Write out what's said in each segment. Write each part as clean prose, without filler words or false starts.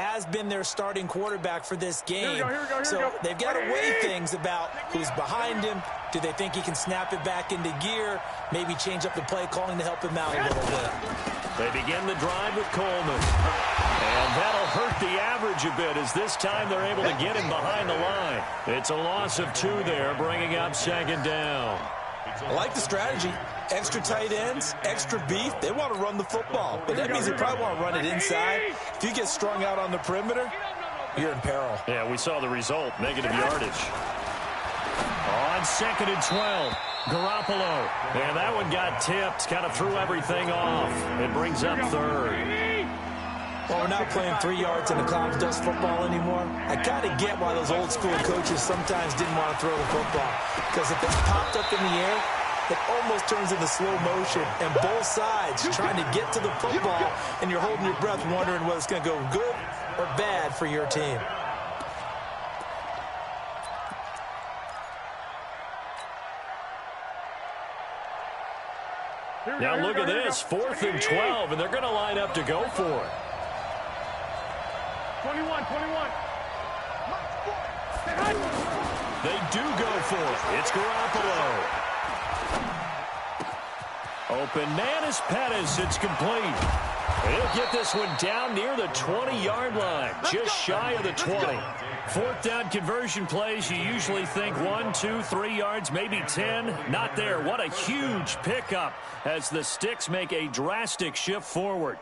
has been their starting quarterback for this game. So they've got to weigh things about who's behind him. Do they think he can snap it back into gear? Maybe change up the play calling to help him out a little bit. They begin the drive with Coleman. And that'll hurt the average a bit as this time they're able to get him behind the line. It's a loss of 2 there, bringing up 2nd down. I like the strategy. Extra tight ends, extra beef. They want to run the football, but that means they probably want to run it inside. If you get strung out on the perimeter, you're in peril. Yeah, we saw the result, negative yardage. On 2nd and 12, Garoppolo. And that one got tipped, kind of threw everything off. It brings up 3rd. Well, we're not playing 3 yards in a cloud of dust football anymore. I kind of get why those old school coaches sometimes didn't want to throw the football. Because if it's popped up in the air, it almost turns into slow motion. And both sides trying to get to the football, and you're holding your breath wondering whether it's going to go good or bad for your team. Now look at this, 4th and 12, and they're going to line up to go for it. 21. They do go for it. It's Garoppolo. Open man is Pettis. It's complete. He'll get this one down near the 20-yard line, just shy of the 20. 4th down conversion plays, you usually think 1, 2, 3 yards, maybe 10. Not there. What a huge pickup as the Sticks make a drastic shift forward.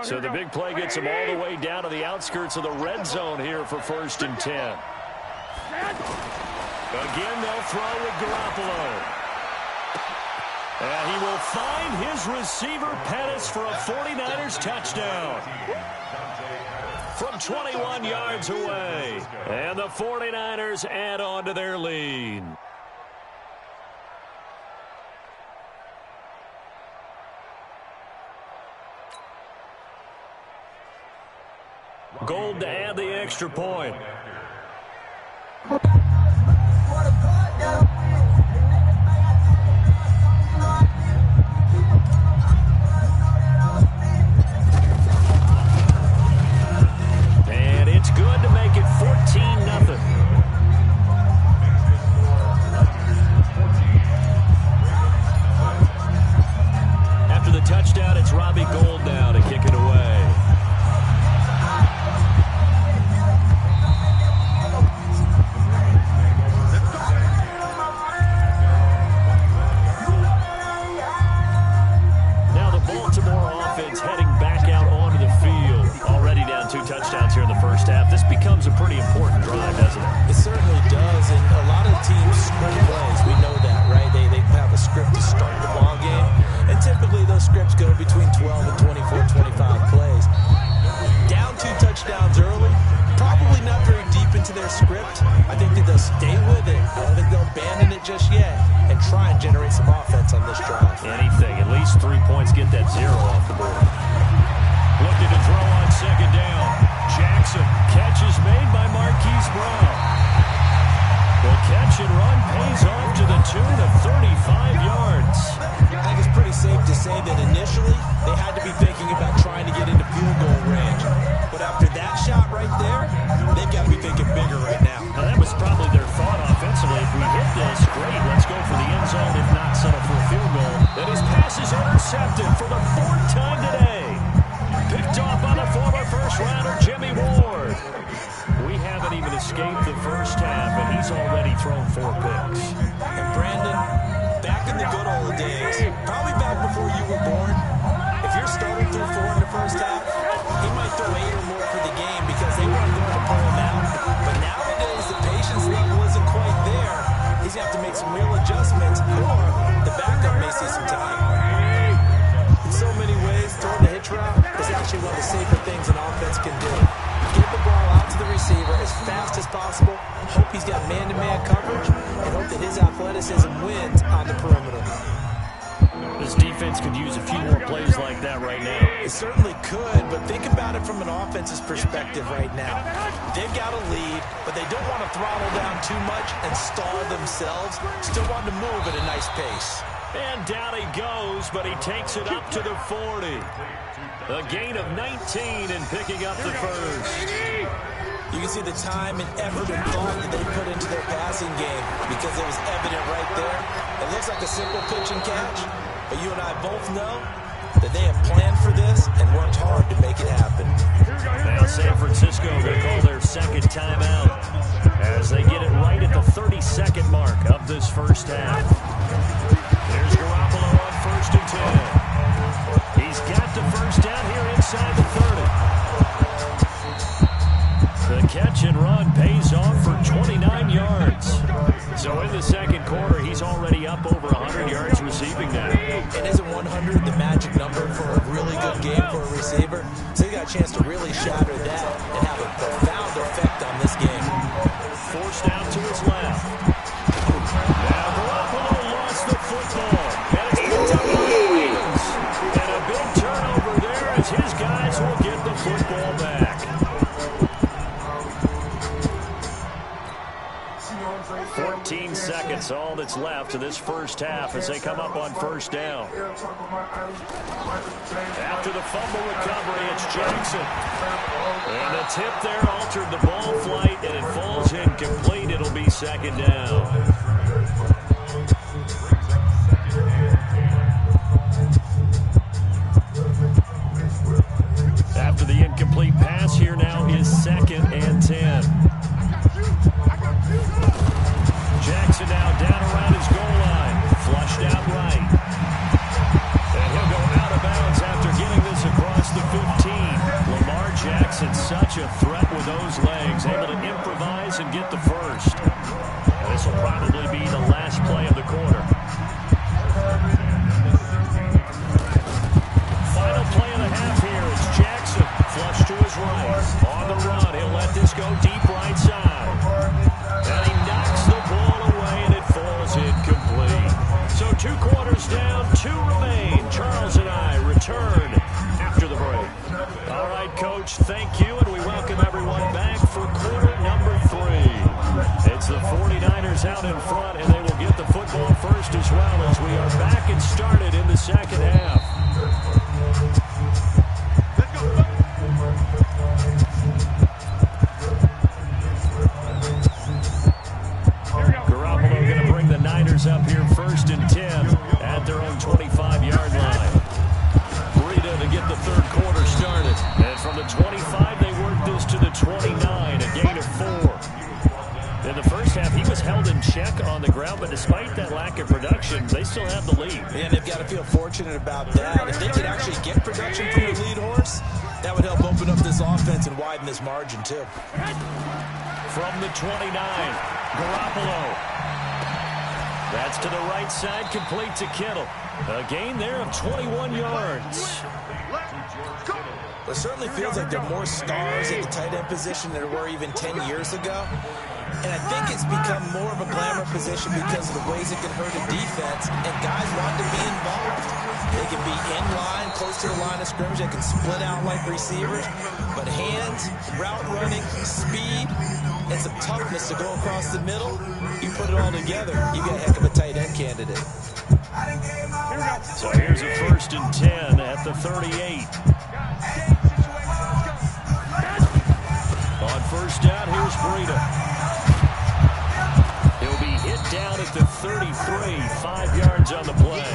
So the big play gets them all the way down to the outskirts of the red zone here for 1st and 10. Again, they'll throw with Garoppolo. And he will find his receiver, Pettis, for a 49ers touchdown. From 21 yards away. And the 49ers add on to their lead. Gold to add the extra point. And it's good to make it 14-0. After the touchdown, it's Robbie Gould now to kick it away. Heading back out onto the field. Already down 2 touchdowns here in the first half. This becomes a pretty important drive, doesn't it? It certainly does, and a lot of teams script plays. We know that, right? They have a script to start the ball game, and typically those scripts go between 12 and 24, 25 plays. Down 2 touchdowns early, probably not very deep into their script. I think that they'll stay with it. I don't think they'll abandon it just yet and try and generate some offense on this drive. Anything. At least 3 points. Get that 0 off the board. Looking to throw on 2nd down. Jackson. Catch is made by Marquise Brown. The catch and run pays off to the tune of 35 yards. I think it's pretty safe to say that initially they had to be thinking about trying to get into field goal range. But after that shot right there, they've got to be thinking bigger right now. Now that was probably their thought offensively. If we hit this, great, let's go for the end zone. If not, settle for a field goal. Then his pass is intercepted for the 4th time today. Picked off by the former first-rounder Jimmy Ward. We haven't even escaped the first half, and he's already thrown 4 picks. And Brandon, back in the good old days, probably back before you were born, if you're starting through 4 in the first half, he might throw 8 or more for the game because they weren't going to pull him out. But nowadays, the patience level isn't quite there. He's going to have to make some real adjustments, or the backup may see some time. In so many ways, throwing the hitch route is actually one of the safer things an offense can do. Get the ball out to the receiver as fast as possible, hope he's got man-to-man coverage, and hope that his athleticism wins on the perimeter. This defense could use a few more plays like that right now. It certainly could, but think about it from an offense's perspective right now. They've got a lead, but they don't want to throttle down too much and stall themselves. Still want to move at a nice pace. And down he goes, but he takes it up to the 40. A gain of 19 and picking up the first. You can see the time and effort and thought that they put into their passing game because it was evident right there. It looks like a simple pitch and catch, but you and I both know that they have planned for this and worked hard to make it happen. Now San Francisco will call their second timeout as they get it right at the 32nd mark of this first half. There's Garoppolo on 1st and 10. He's got the first down here inside the 30. The catch and run pays off for 29 yards. So in the second quarter, he's already up over 100 yards receiving now. And isn't 100 the magic number for a really good game for a receiver? So he got a chance to really shatter that and have a profound effect on this game. Forced out to his left. Now Garoppolo lost the football. And it's picked up by Williams. And a big turnover there as his guys will get the football back. 14 seconds, all that's left of this first half as they come up on first down. After the fumble recovery, it's Jackson. And the tip there altered the ball flight, and it falls incomplete. It'll be second down. After the incomplete pass, here now is 2nd and 10. Jackson now down around his goal line. Flushed out right. And he'll go out of bounds after getting this across the 15. Lamar Jackson, such a threat with those legs, able to improvise and get the first. And this will probably be the last play of the quarter. Final play of the half here is Jackson. Flush to his right. On the run, he'll let this go deep right side. And he knocks the ball away, and it falls incomplete. So 2 quarters down, 2 remain. Charles and I return after the break. All right, Coach, thank you, and we welcome everyone back for quarter number 3. It's the 49ers out in front, and they will get the football first as well as we are back and started in the second half. Garoppolo going to bring the Niners up here 1st and 10 at their own 25-yard line. Breida to get the third quarter started. And from the 25, they work this to the 29, a gain of 4. In the first half, he was held in check on the ground, but despite that lack of production, they still have the lead. And they've got to feel fortunate about that. If they could actually get production from the lead horse, that would help open up this offense and widen this margin, too. From the 29, Garoppolo. That's to the right side, complete to Kittle. A gain there of 21 yards. It certainly feels like there are more stars at the tight end position than there were even 10 years ago. And I think it's become more of a glamour position because of the ways it can hurt a defense, and guys want to be involved. They can be in line, close to the line of scrimmage. They can split out like receivers. But hands, route running, speed, and some toughness to go across the middle, you put it all together, you get a heck of a tight end candidate. So here's a 1st and 10 at the 38. On first down, here's Breida. He'll be hit down at the 33, 5 yards on the play.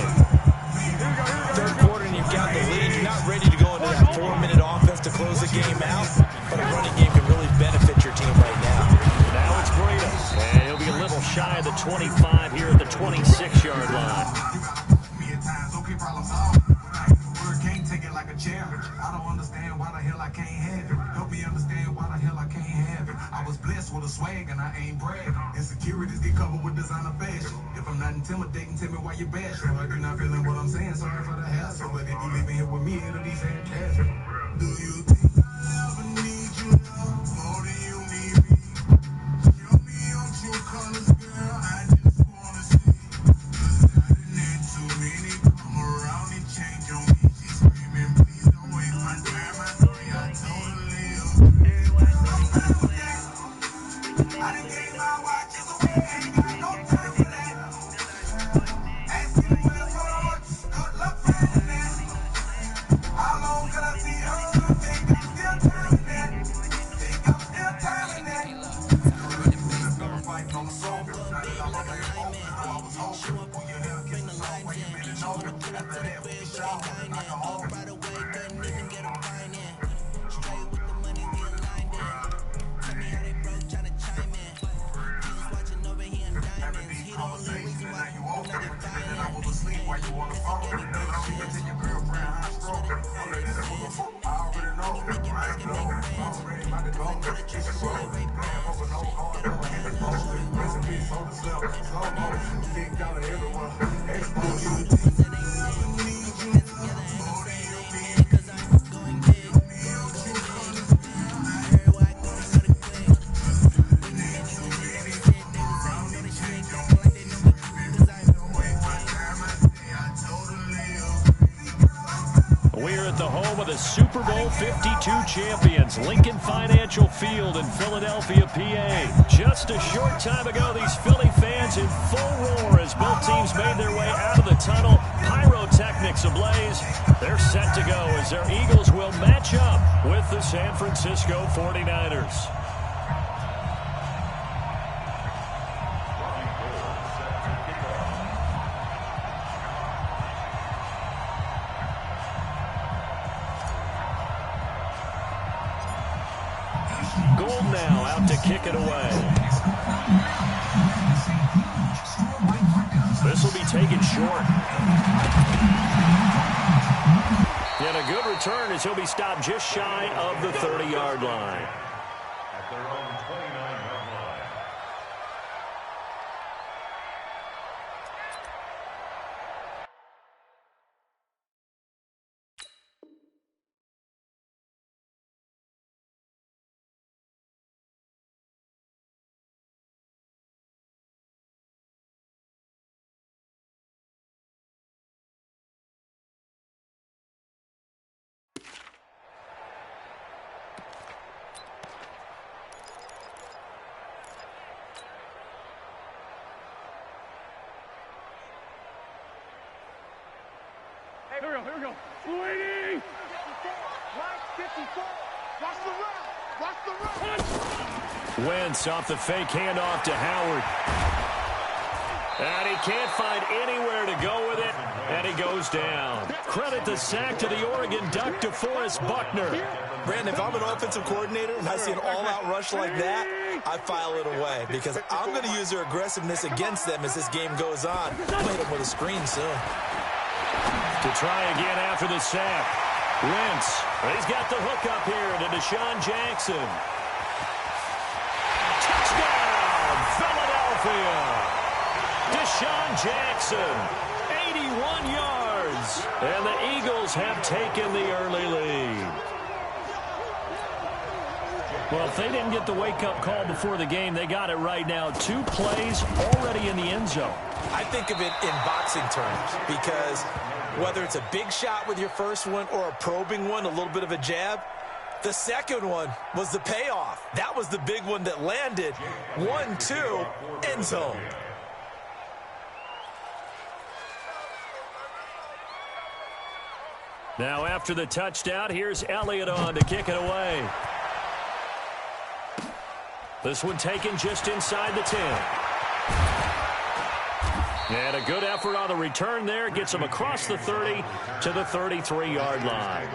Third quarter and you've got the lead. You're not ready to go into that 4-minute offense to close the game out, but a running game can really benefit your team right now. Now it's Breida, and he'll be a little shy of the 25 here at the 26-yard line. I don't understand why the hell I can't have it. Help me understand why the hell I can't have it. I was blessed with a swag and I ain't bragging. Insecurities get covered with designer fashion. If I'm not intimidating, tell me why you bashing. Like you're not feeling what I'm saying, sorry for the hassle. But if you leaving here with me, it'll be fantastic. Do you think I ever need you more than you need me? Show me your true colors, girl. I just wanna see. 'Cause I done had too many come around and change on me. She's screaming, please don't waste my time. I know you're totally okay. I done gave my watches away. Ain't got no time for that. Asking for the good luck finding that. How long can I see We're at the home of the Super Bowl 52 champions, Lincoln Financial Field in Philadelphia, PA. Just a short time ago, these Philly fans in full roar as both teams made their way out of the tunnel. Pyrotechnics ablaze. They're set to go as their Eagles will match up with the San Francisco 49ers. Gold now out to kick it away. This will be taken short. And a good return as he'll be stopped just shy of the 30-yard line. At their own 29-yard line. Here we go. Waiting! Right, 54. Watch the run. Watch the run. Wentz off the fake handoff to Howard. And he can't find anywhere to go with it, and he goes down. Credit the sack to the Oregon Duck, DeForest Buckner. Brandon, if I'm an offensive coordinator and I see an all-out rush like that, I file it away because I'm going to use their aggressiveness against them as this game goes on. I'll hit them with a screen soon. To try again after the sack. Wentz, he's got the hook up here to Deshaun Jackson. Touchdown, Philadelphia. Deshaun Jackson, 81 yards. And the Eagles have taken the early lead. Well, if they didn't get the wake-up call before the game, they got it right now. 2 plays already in the end zone. I think of it in boxing terms because whether it's a big shot with your first one or a probing one, a little bit of a jab, the second one was the payoff. That was the big one that landed. 1-2, end zone. Now after the touchdown, here's Elliott on to kick it away. This one taken just inside the 10. And a good effort on the return there. Gets him across the 30 to the 33-yard line.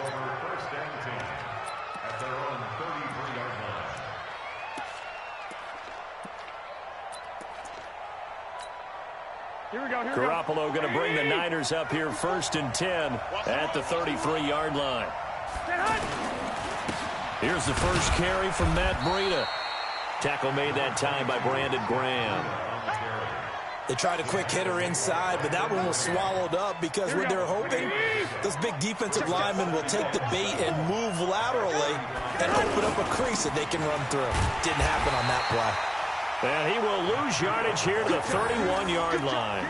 Here we go. Garoppolo going to bring the Niners up here 1st and 10 at the 33-yard line. Here's the first carry from Matt Breida. Tackle made that time by Brandon Graham. They tried a quick hitter inside, but that one was swallowed up because what they're hoping, those big defensive linemen will take the bait and move laterally and open up a crease that they can run through. Didn't happen on that play. And he will lose yardage here to the 31-yard line.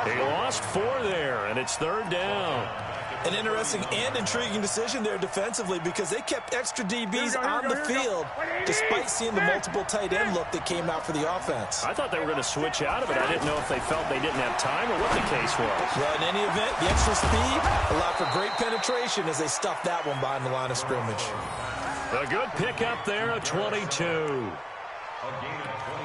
He lost 4 there, and it's 3rd down. An interesting and intriguing decision there defensively because they kept extra DBs on the field despite seeing the multiple tight end look that came out for the offense. I thought they were going to switch out of it. I didn't know if they felt they didn't have time or what the case was. Well, in any event, the extra speed allowed for great penetration as they stuffed that one behind the line of scrimmage. A good pickup there, a 22.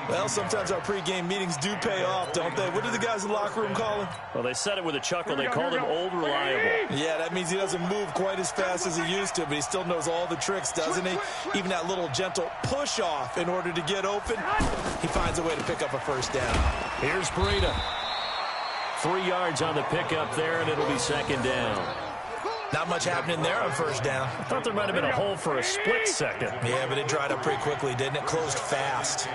Well, sometimes our pregame meetings do pay off, don't they? What do the guys in the locker room call him? Well, they said it with a chuckle. They called him Old Reliable. Yeah, that means he doesn't move quite as fast as he used to, but he still knows all the tricks, doesn't he? Even that little gentle push-off in order to get open, he finds a way to pick up a first down. Here's Breida. 3 yards on the pickup there, and it'll be 2nd down. Not much happening there on first down. I thought there might have been a hole for a split second. Yeah, but it dried up pretty quickly, didn't it? Closed fast.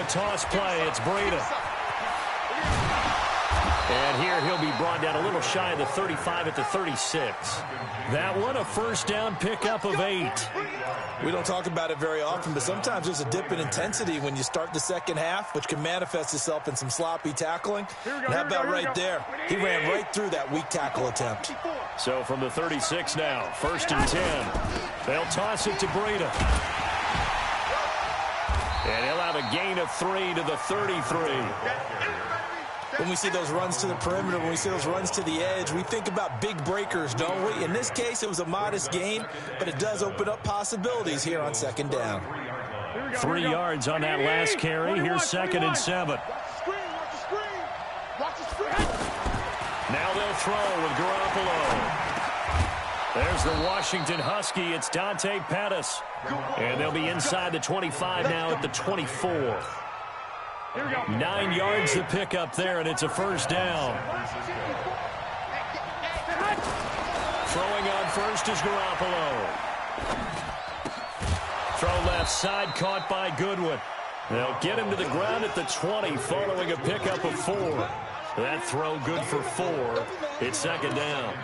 a toss play. It's Breida. And here he'll be brought down a little shy of the 35 at the 36. That one, a first down pickup of 8. We don't talk about it very often, but sometimes there's a dip in intensity when you start the second half, which can manifest itself in some sloppy tackling. And how about right there? He ran right through that weak tackle attempt. So from the 36 now, 1st and 10. They'll toss it to Breida. And he'll have a gain of 3 to the 33. When we see those runs to the perimeter, when we see those runs to the edge, we think about big breakers, don't we? In this case, it was a modest gain, but it does open up possibilities here on 2nd down. 3 yards on that last carry. Here's 2nd and 7. Now they'll throw with Garoppolo. There's the Washington Husky. It's Dante Pettis. And they'll be inside the 25 now at the 24. 9 yards to pick up there, and it's a first down. Throwing on first is Garoppolo. Throw left side, caught by Goodwin. They'll get him to the ground at the 20 following a pickup of 4. That throw good for 4. It's 2nd down.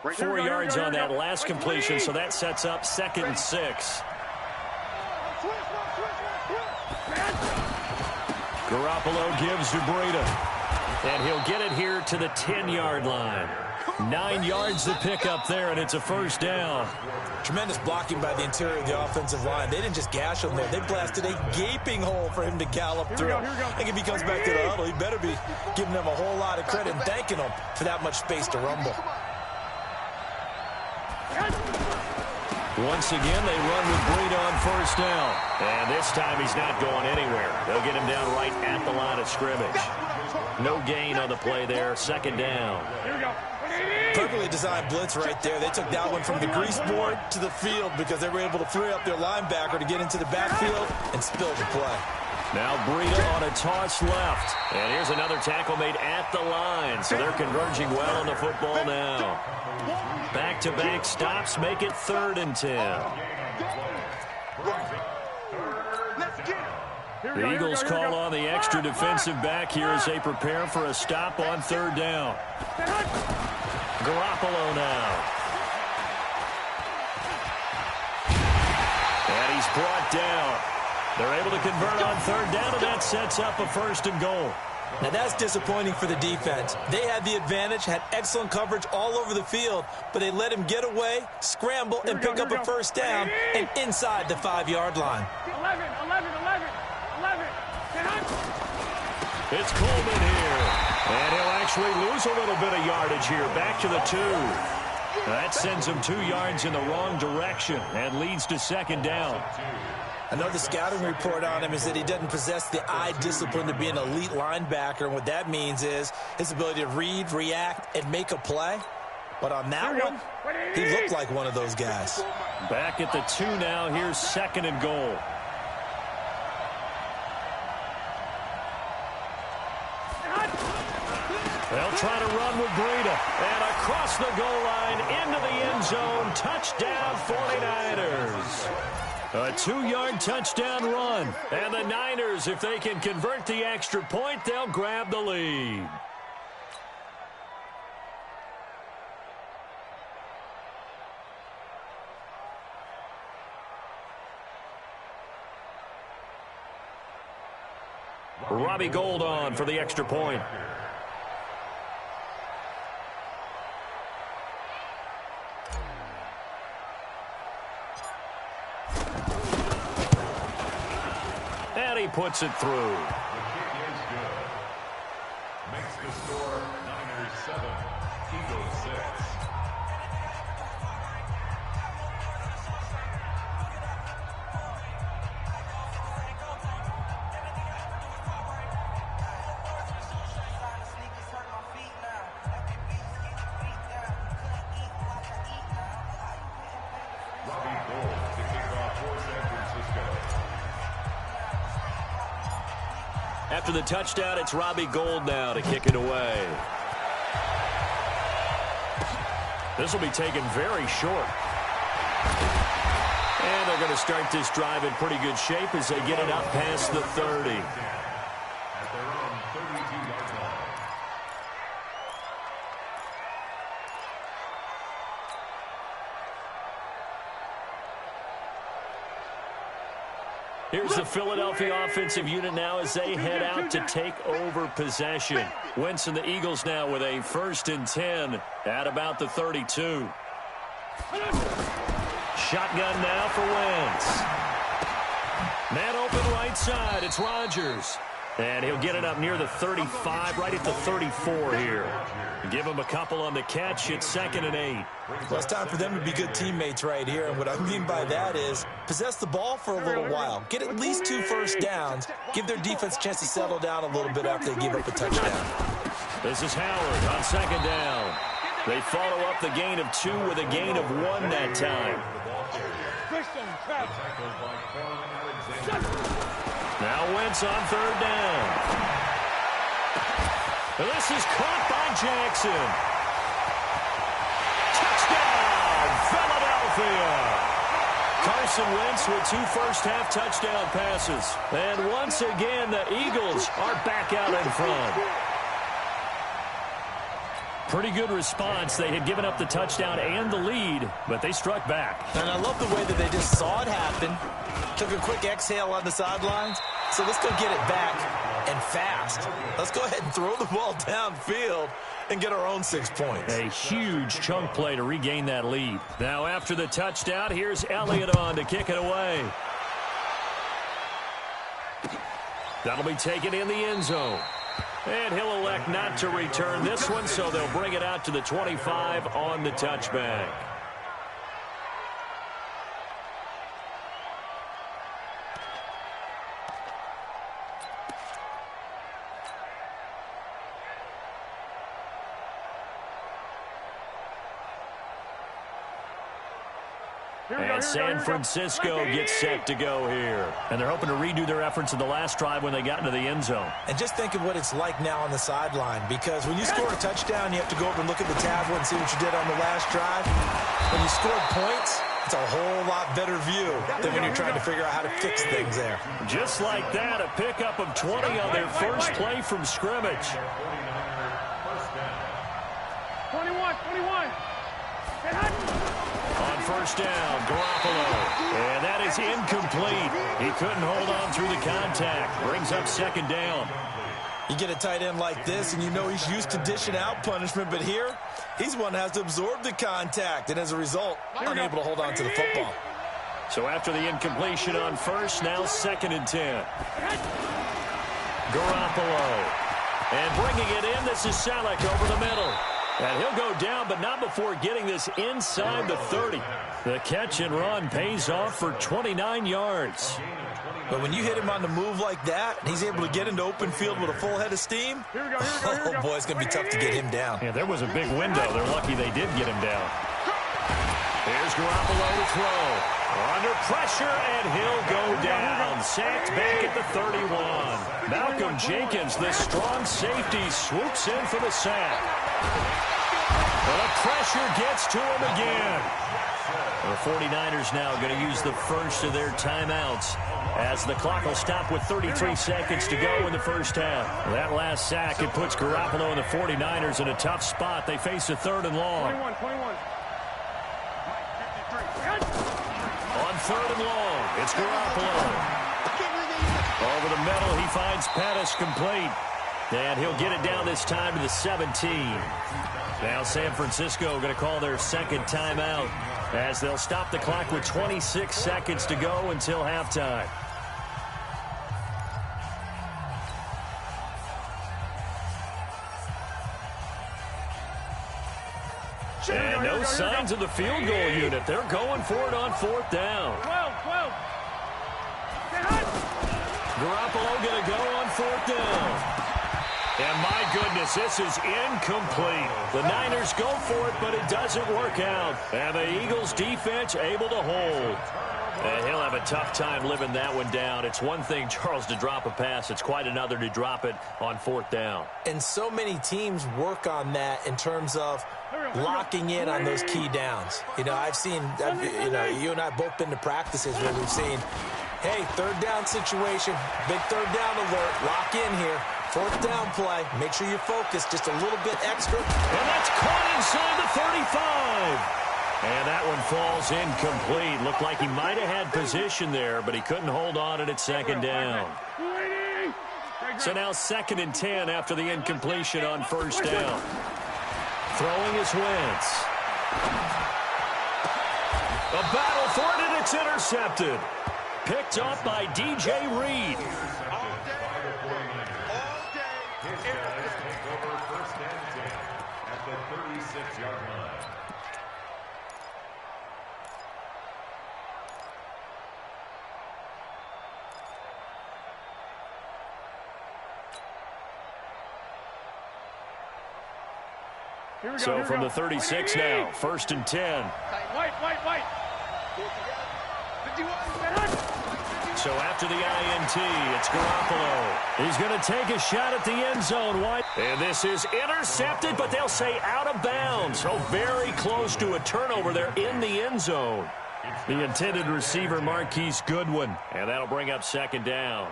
4 yards on that last completion, so that sets up 2nd and 6. Garoppolo gives to Breida, and he'll get it here to the 10-yard line. 9 yards to pick up there, and it's a first down. Tremendous blocking by the interior of the offensive line. They didn't just gash him there. They blasted a gaping hole for him to gallop through. I think if he comes back to the huddle, he better be giving them a whole lot of credit and thanking them for that much space to rumble. Once again, they run with Breida on first down. And this time he's not going anywhere. They'll get him down right at the line of scrimmage. No gain on the play there. 2nd down. Perfectly designed blitz right there. They took that one from the grease board to the field because they were able to free up their linebacker to get into the backfield and spill the play. Now Breida on a toss left. And here's another tackle made at the line. So they're converging well on the football now. Back-to-back stops make it 3rd and 10. The Eagles call on the extra defensive back here as they prepare for a stop on 3rd down. Garoppolo now. And he's brought down. They're able to convert on 3rd down, and that sets up a 1st and goal. Now that's disappointing for the defense. They had the advantage, had excellent coverage all over the field, but they let him get away, scramble, and pick up a first down and inside the 5-yard line. 11. It's Coleman here. And he'll actually lose a little bit of yardage here. Back to the 2. That sends him 2 yards in the wrong direction and leads to 2nd down. I know the scouting report on him is that he doesn't possess the eye discipline to be an elite linebacker, and what that means is his ability to read, react, and make a play. But on that one, he looked like one of those guys. Back at the 2 now. Here's 2nd and goal. They'll try to run with Breida. And across the goal line, into the end zone. Touchdown, 49ers. A 2-yard touchdown run. And the Niners, if they can convert the extra point, they'll grab the lead. Robbie Gould on for the extra point. And he puts it through. The kick is good. Makes the score Niners 7, Eagles 6. After the touchdown, it's Robbie Gould now to kick it away. This will be taken very short. And they're going to start this drive in pretty good shape as they get it up past the 30. At their own 32-yard line. Here's the Philadelphia offensive unit now as they head out to take over possession. Wentz and the Eagles now with a 1st and 10 at about the 32. Shotgun now for Wentz. Man open right side. It's Rodgers. And he'll get it up near the 35, right at the 34 here. Give him a couple on the catch. It's 2nd and 8. Well, it's time for them to be good teammates right here. And what I mean by that is possess the ball for a little while. Get at least 2 first downs. Give their defense a chance to settle down a little bit after they give up a touchdown. This is Howard on 2nd down. They follow up the gain of 2 with a gain of 1 that time. Now Wentz on 3rd down. This is caught by Jackson. Touchdown, Philadelphia. Carson Wentz with 2 first-half touchdown passes. And once again, the Eagles are back out in front. Pretty good response. They had given up the touchdown and the lead, but they struck back. And I love the way that they just saw it happen, took a quick exhale on the sidelines. So let's go get it back and fast. Let's go ahead and throw the ball downfield and get our own 6 points. A huge chunk play to regain that lead. Now after the touchdown, here's Elliott on to kick it away. That'll be taken in the end zone. And he'll elect not to return this one, so they'll bring it out to the 25 on the touchback. And San Francisco gets set to go here. And they're hoping to redo their efforts in the last drive when they got into the end zone. And just think of what it's like now on the sideline, because when you score a touchdown, you have to go over and look at the tablet and see what you did on the last drive. When you scored points, it's a whole lot better view than when you're trying to figure out how to fix things there. Just like that, a pickup of 20 on their first play from scrimmage. 21. On 1st down, Garoppolo. And that is incomplete. He couldn't hold on through the contact. Brings up 2nd down. You get a tight end like this, and you know he's used to dishing out punishment, but here, he's one that has to absorb the contact, and as a result, unable to hold on to the football. So after the incompletion on 1st, now 2nd and 10. Garoppolo. And bringing it in, this is Selleck over the middle. And he'll go down, but not before getting this inside the 30. The catch and run pays off for 29 yards. But when you hit him on the move like that, and he's able to get into open field with a full head of steam, oh boy, it's going to be tough to get him down. Yeah, there was a big window. They're lucky they did get him down. Here's Garoppolo to throw. Under pressure, and he'll go down. Sacked back at the 31. Malcolm Jenkins, the strong safety, swoops in for the sack. The pressure gets to him again. The 49ers now going to use the first of their timeouts as the clock will stop with 33 seconds to go in the first half. That last sack, it puts Garoppolo and the 49ers in a tough spot. They face a 3rd and long. 21. On 3rd and long, it's Garoppolo. Over the middle, he finds Pettis complete. And he'll get it down this time to the 17. Now San Francisco going to call their 2nd timeout as they'll stop the clock with 26 seconds to go until halftime. And no signs of the field goal unit. They're going for it on 4th down. 12. Garoppolo going to go on 4th down. And my goodness, this is incomplete. The Niners go for it, but it doesn't work out. And the Eagles defense able to hold. He'll have a tough time living that one down. It's one thing, Charles, to drop a pass. It's quite another to drop it on 4th down. And so many teams work on that in terms of locking in on those key downs. You know, you and I both been to practices where we've seen, hey, 3rd down situation, big 3rd down alert, lock in here. 4th down play, make sure you focus just a little bit extra. And that's caught inside the 35. And that one falls incomplete. Looked like he might have had position there, but he couldn't hold on at 2nd down. So now 2nd and 10 after the incompletion on 1st down. Throwing is Wentz. A battle for it, and it's intercepted. Picked off by DJ Reed. At the 36-yard line. So from the 36 now, 1st and 10. White. So after the INT, it's Garoppolo. He's going to take a shot at the end zone. And this is intercepted, but they'll say out of bounds. So very close to a turnover there in the end zone. The intended receiver, Marquise Goodwin. And that'll bring up 2nd down.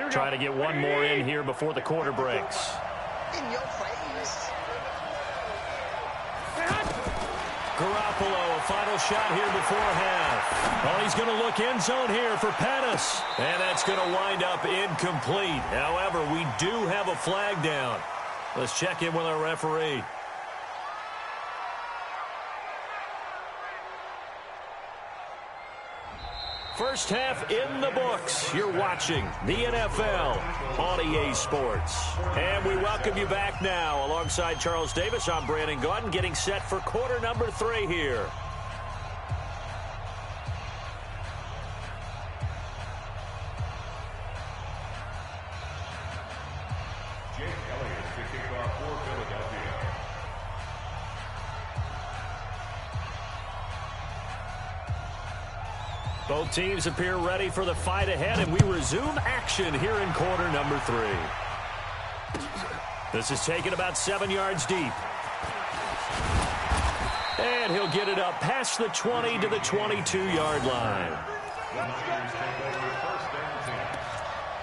Trying to get one more in here before the quarter breaks. In your face. Garoppolo, a final shot here before half. Oh, he's going to look end zone here for Pettis. And that's going to wind up incomplete. However, we do have a flag down. Let's check in with our referee. First half in the books. You're watching the NFL on EA Sports. And we welcome you back now. Alongside Charles Davis, I'm Brandon Gaudin, getting set for quarter number 3 here. Jake Elliott to kick off for Philadelphia. Both teams appear ready for the fight ahead, and we resume action here in quarter number 3. This is taken about 7 yards deep. And he'll get it up past the 20 to the 22-yard line. The Niners take over 1st and 10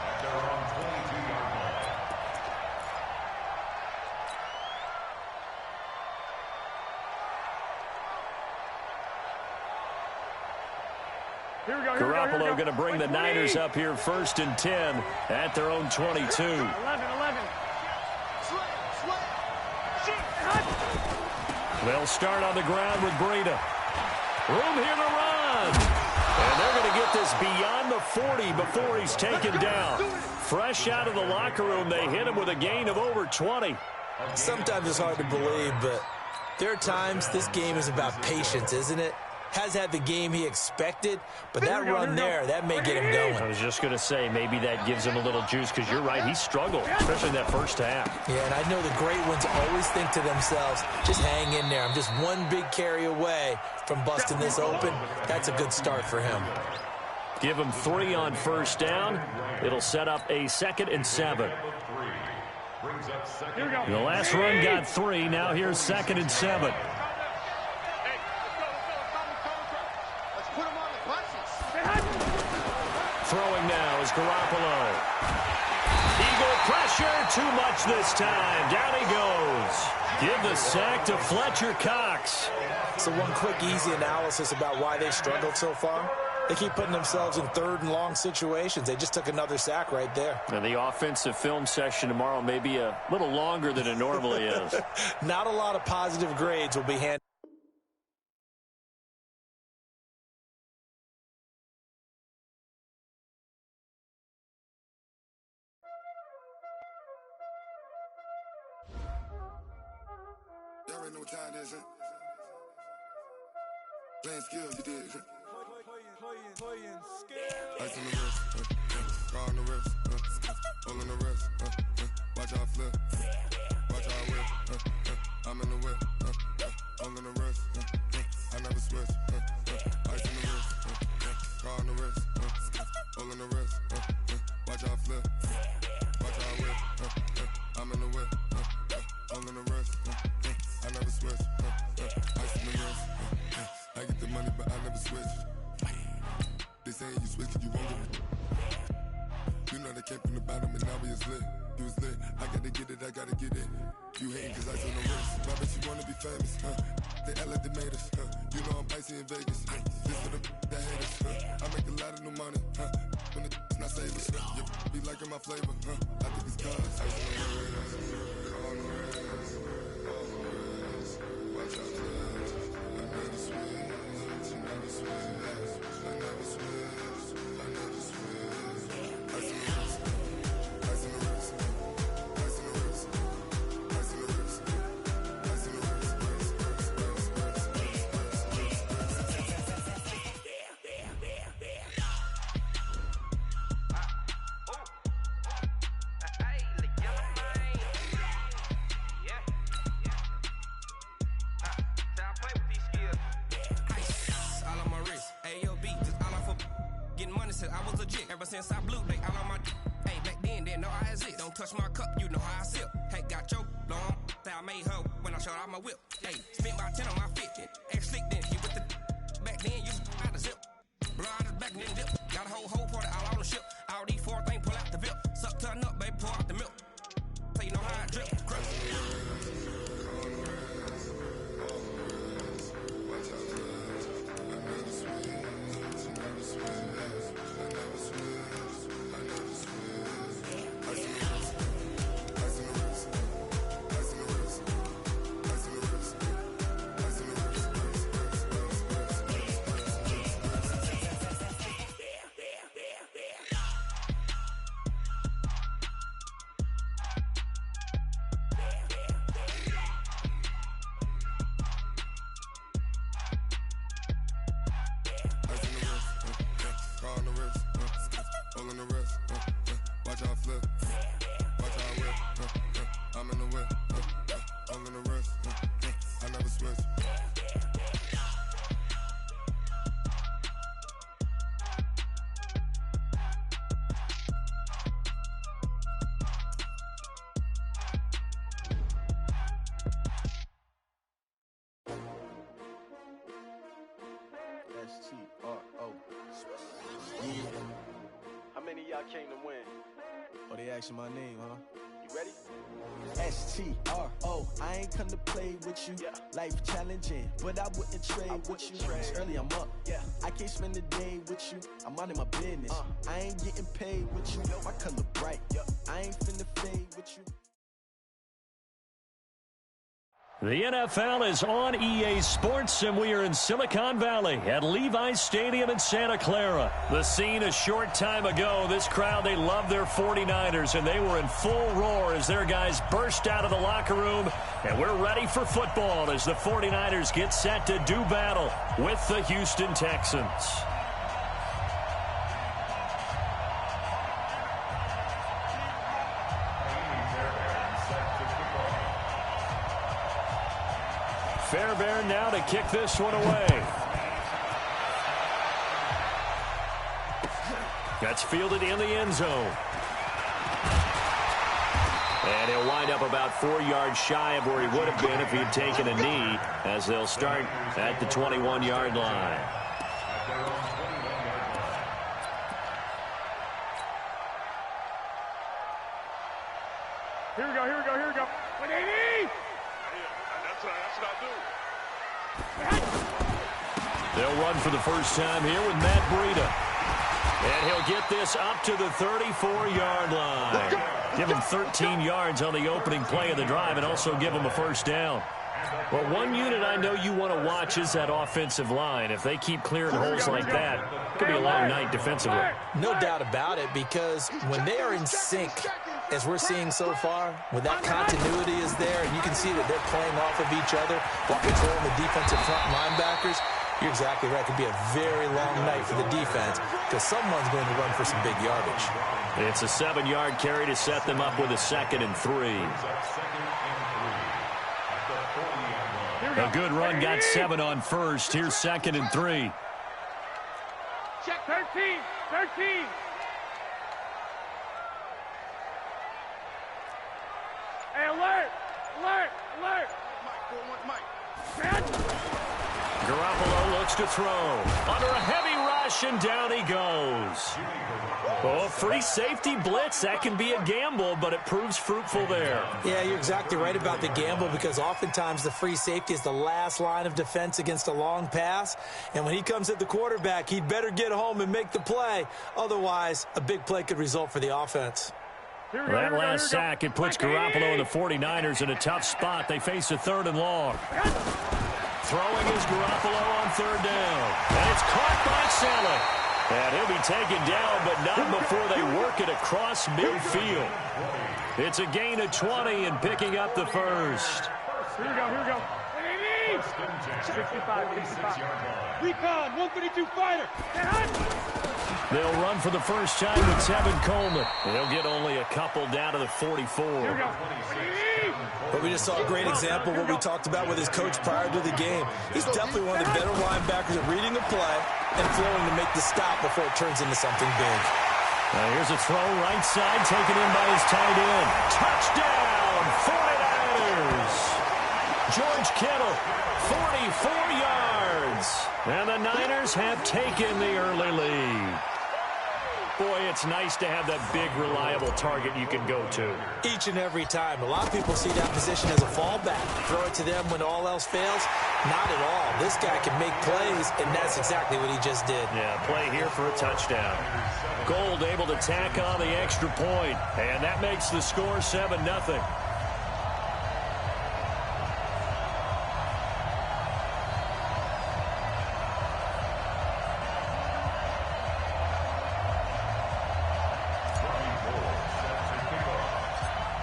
at their own 22-yard line. Garoppolo going to bring the Niners up here 1st and 10 at their own 22. 11. They'll start on the ground with Breida. Room here to run. And they're going to get this beyond the 40 before he's taken down. Fresh out of the locker room, they hit him with a gain of over 20. Sometimes it's hard to believe, but there are times this game is about patience, isn't it? Has had the game he expected, but that run there, that may get him going. I was just going to say, maybe that gives him a little juice, because you're right, he struggled, especially in that first half. Yeah, and I know the great ones always think to themselves, just hang in there. I'm just one big carry away from busting this open. That's a good start for him. Give him 3 on 1st down. It'll set up a 2nd and 7. The last run got 3. Now here's 2nd and 7. Throwing now is Garoppolo. Eagle pressure, too much this time. Down he goes. Give the sack to Fletcher Cox. So one quick, easy analysis about why they struggled so far. They keep putting themselves in 3rd and long situations. They just took another sack right there. And the offensive film session tomorrow may be a little longer than it normally is. Not a lot of positive grades will be handed. Y'all already know what time it is, huh? Playing skills, you did. Playing skills. Ice on the wrist, car on the wrist, all on the wrist, watch out flip, watch out whip, I'm in the whip, all on the wrist, all on the wrist. Watch how I flip. Watch how I whip. I'm in the whip. All on the wrist. I never switch. Ice in the wrist. I get the money, but I never switch. They saying you switch, you won't get it. You know they came from the bottom and now we is lit. You was lit. I gotta get it, I gotta get it. You hating cause ice on the wrist. Why bet you wanna be famous, They act like they made us, You know I'm icy in Vegas, This for the that hate us, I make a lot of new money, When it's not savers, You be liking my flavor, I think it's cause ice on the wrist, on the wrist, on the wrist. Watch out, I never switch, I never switch, I never switch, I never switch. Ice on the wrist, ice on the wrist, ice on the wrist, ice on the wrist, ice on the wrist, I was legit. Ever since I blew, they all on my hey, back then, didn't know I exist. Don't touch my cup, you know how I sip. Hey, got your long, that I made her when I showed out my whip. Hey, spent my 10 on my 50. Ex-slick then, he with the back then, you out the zip. Blow out his back and then dip. Got a whole party all on the ship. All these 4 things, pull out the VIP. Suck, turn up, baby, pour out the milk. So you know how I drip. Crush. Watch how I flip. Watch how I whip. I'm in the whip. All in the wrist. I never switch. S-T-R-O. Yeah. How many of y'all came to win? Oh, they asking my name, huh? You ready? S-T-R-O. I ain't come to play with you. Yeah. Life challenging, but I wouldn't trade with you. It's early, I'm up. Yeah. I can't spend the day with you. I'm minding my business. I ain't getting paid with you. My color bright. I ain't finna fade with you. The NFL is on EA Sports, and we are in Silicon Valley at Levi's Stadium in Santa Clara. The scene a short time ago, this crowd, they love their 49ers, and they were in full roar as their guys burst out of the locker room. And we're ready for football as the 49ers get set to do battle with the Houston Texans. Fairbairn now to kick this one away. That's fielded in the end zone. And he'll wind up about 4 yards shy of where he would have been if he had taken a knee, as they'll start at the 21-yard line. Here we go, here we go, here we go. 180! That's what I do. They'll run for the first time here with Matt Breida. And he'll get this up to the 34-yard line. Give him 13 yards on the opening play of the drive and also give him a first down. Well, one unit I know you want to watch is that offensive line. If they keep clearing holes like that, it could be a long night defensively. No doubt about it, because when they are in sync, as we're seeing so far, when that continuity is there and you can see that they're playing off of each other while controlling the defensive front linebackers, you're exactly right. It could be a very long night for the defense because someone's going to run for some big yardage. It's a 7-yard carry to set them up with a 2nd and 3. A good run, got 7 on first. Here's 2nd and 3. Check 13, 13. Alert! Alert! Garoppolo looks to throw. Under a heavy rush, and down he goes. Oh, free safety blitz. That can be a gamble, but it proves fruitful there. Yeah, you're exactly right about the gamble, because oftentimes the free safety is the last line of defense against a long pass. And when he comes at the quarterback, he'd better get home and make the play. Otherwise, a big play could result for the offense. That last sack, it puts Garoppolo and the 49ers in a tough spot. They face a 3rd and long. Throwing is Garoppolo on 3rd down. And it's caught by Saleh. And he'll be taken down, but not before they work it across midfield. It's a gain of 20 and picking up the first. Here we go, here we go. 65. Recon, 132 fighter. They'll run for the first time with Tevin Coleman. They'll get only a couple down to the 44. Here we go. But we just saw a great example of what we talked about with his coach prior to the game. He's definitely one of the better linebackers at reading the play and flowing to make the stop before it turns into something big. Now here's a throw right side, taken in by his tight end. Touchdown, 49ers! George Kittle, 44 yards. And the Niners have taken the early lead. Boy, it's nice to have that big, reliable target you can go to. Each and every time. A lot of people see that position as a fallback. Throw it to them when all else fails. Not at all. This guy can make plays, and that's exactly what he just did. Yeah, play here for a touchdown. Gold able to tack on the extra point, and that makes the score 7-0.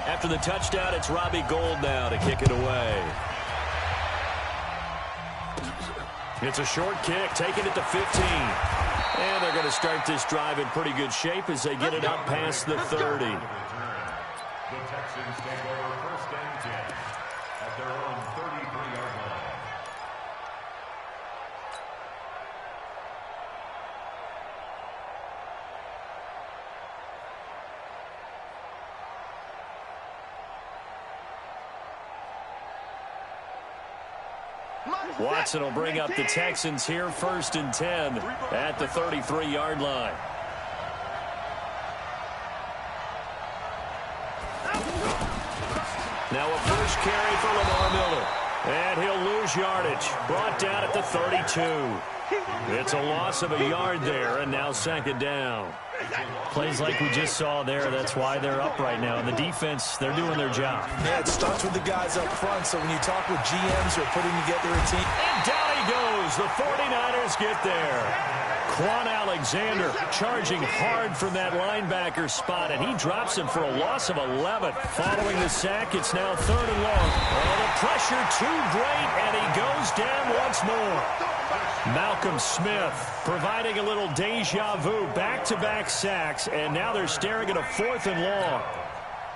After the touchdown, it's Robbie Gould now to kick it away. It's a short kick, taking it to 15. And they're going to start this drive in pretty good shape as they get it up past the 30. The Texans take over 1st and 10 at their own 33-yard line. Watson will bring up the Texans here 1st and 10 at the 33-yard line. Now a first carry for Lamar Miller. And he'll lose yardage. Brought down at the 32. It's a loss of a yard there, and now 2nd down. Plays like we just saw there, that's why they're up right now. And the defense, they're doing their job. Yeah, it starts with the guys up front, so when you talk with GMs who are putting together a team. And down he goes. The 49ers get there. Quan Alexander charging hard from that linebacker spot, and he drops him for a loss of 11. Following the sack, it's now 3rd and long. Oh, the pressure too great, and he goes down once more. Malcolm Smith providing a little deja vu, back-to-back sacks, and now they're staring at a 4th and long.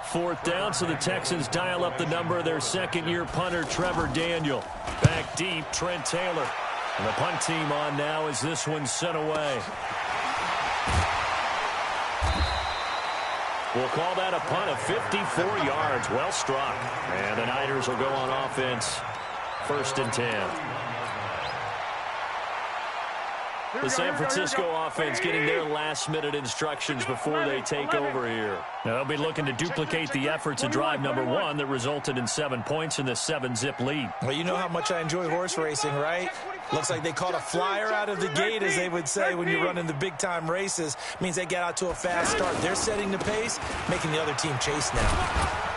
4th down, so the Texans dial up the number of their 2nd-year punter, Trevor Daniel. Back deep, Trent Taylor. And the punt team on now as this one's sent away. We'll call that a punt of 54 yards. Well struck. And the Niners will go on offense. 1st and 10. The San Francisco offense getting their last-minute instructions before they take over here. Now, they'll be looking to duplicate the efforts of drive number 1 that resulted in 7 points in the 7-zip lead. Well, you know how much I enjoy horse racing, right? Looks like they caught a flyer out of the gate, as they would say when you're running the big-time races. Means they get out to a fast start. They're setting the pace, making the other team chase now.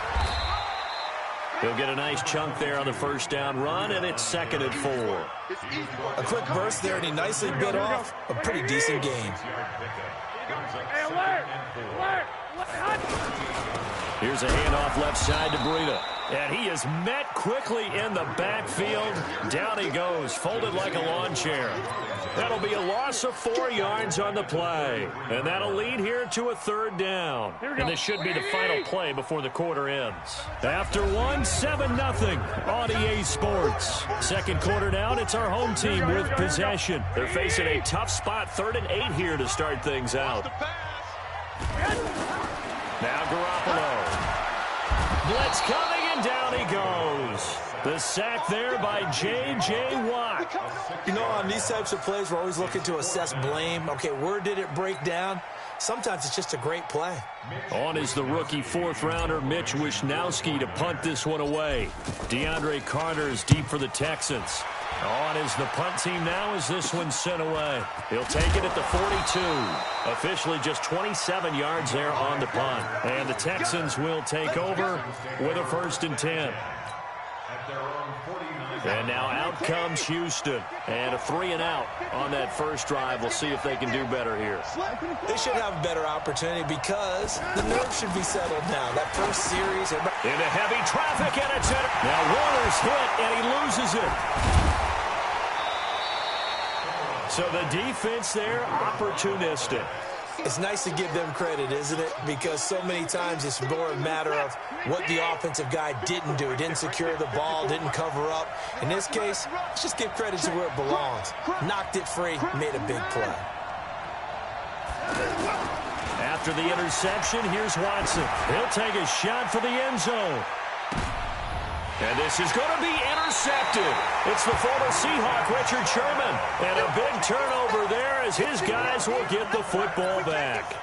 He'll get a nice chunk there on the 1st down run, and it's 2nd and 4. A quick burst there, and he nicely bit off a pretty decent gain. Here's a handoff left side to Breida. And he is met quickly in the backfield. Down he goes, folded like a lawn chair. That'll be a loss of 4 yards on the play. And that'll lead here to a 3rd down. And this should be the final play before the quarter ends. After 1, 7-0 on EA Sports. 2nd quarter down, it's our home team with possession. They're facing a tough spot, 3rd and 8 here to start things out. Now Garoppolo. Blitz coming in. And down he goes. The sack there by J.J. Watt. You know, on these types of plays, we're always looking to assess blame. Okay, where did it break down? Sometimes it's just a great play. On is the rookie fourth-rounder Mitch Wishnowsky to punt this one away. DeAndre Carter is deep for the Texans. On is the punt team now as this one's sent away. He'll take it at the 42. Officially just 27 yards there on the punt. And the Texans will take over with a 1st and 10. And now out comes Houston. And a 3-and-out on that first drive. We'll see if they can do better here. They should have a better opportunity because the nerves should be settled now. That first series. Into heavy traffic, and it's in. Now Warner's hit, and he loses it. So the defense there, opportunistic. It's nice to give them credit, isn't it? Because so many times it's more a matter of what the offensive guy didn't do. He didn't secure the ball, didn't cover up. In this case, let's just give credit to where it belongs. Knocked it free, made a big play. After the interception, here's Watson. He'll take a shot for the end zone. And this is going to be intercepted. It's the former Seahawk, Richard Sherman. And a big turnover there as his guys will get the football back.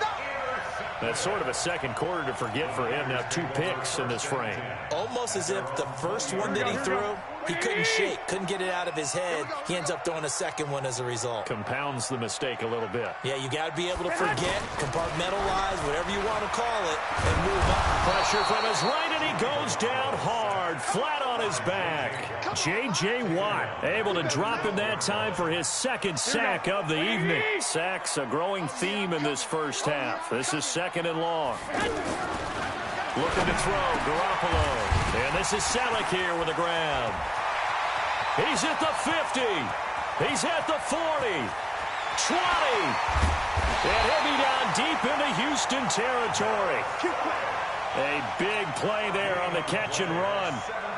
That's sort of a second quarter to forget for him. Now 2 picks in this frame. Almost as if the first one that he threw, he couldn't shake, couldn't get it out of his head. He ends up throwing a second one as a result. Compounds the mistake a little bit. Yeah, you got to be able to forget, compartmentalize, whatever you want to call it, and move up. Pressure from his right, and he goes down hard, flat on his back. J.J. Watt able to drop him that time for his 2nd sack of the evening. Sacks a growing theme in this first half. This is 2nd and long. Looking to throw, Garoppolo. And this is Selleck here with the grab. He's at the 50. He's at the 40. 20. And he'll be down deep into Houston territory. A big play there on the catch and run.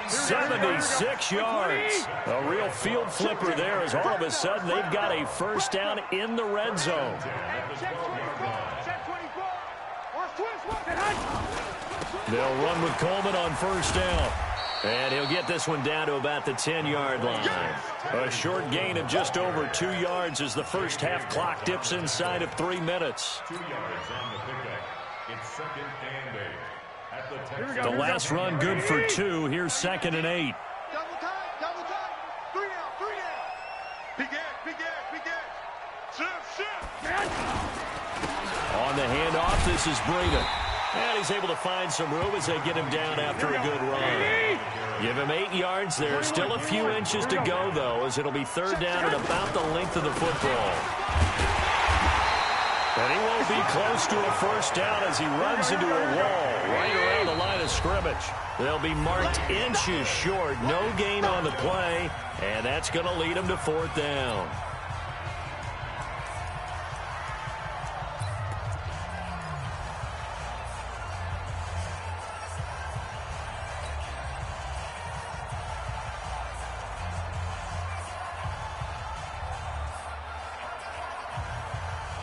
76 yards. A real field flipper there as all of a sudden they've got a first down in the red zone. They'll run with Coleman on first down. And he'll get this one down to about the 10-yard line. A short gain of just over 2 yards as the first half clock dips inside of 3 minutes. 2 yards on the pickup. It's 2nd and 8. The last run good for 2. Here's 2nd and 8. Double time. 3 down. Big edge. Shift. On the handoff, this is Breeden. And he's able to find some room as they get him down after a good run. Give him 8 yards there. Still a few inches to go, though, as it'll be 3rd down at about the length of the football. And he won't be close to a first down as he runs into a wall right around the line of scrimmage. They'll be marked inches short. No gain on the play, and that's going to lead him to 4th down.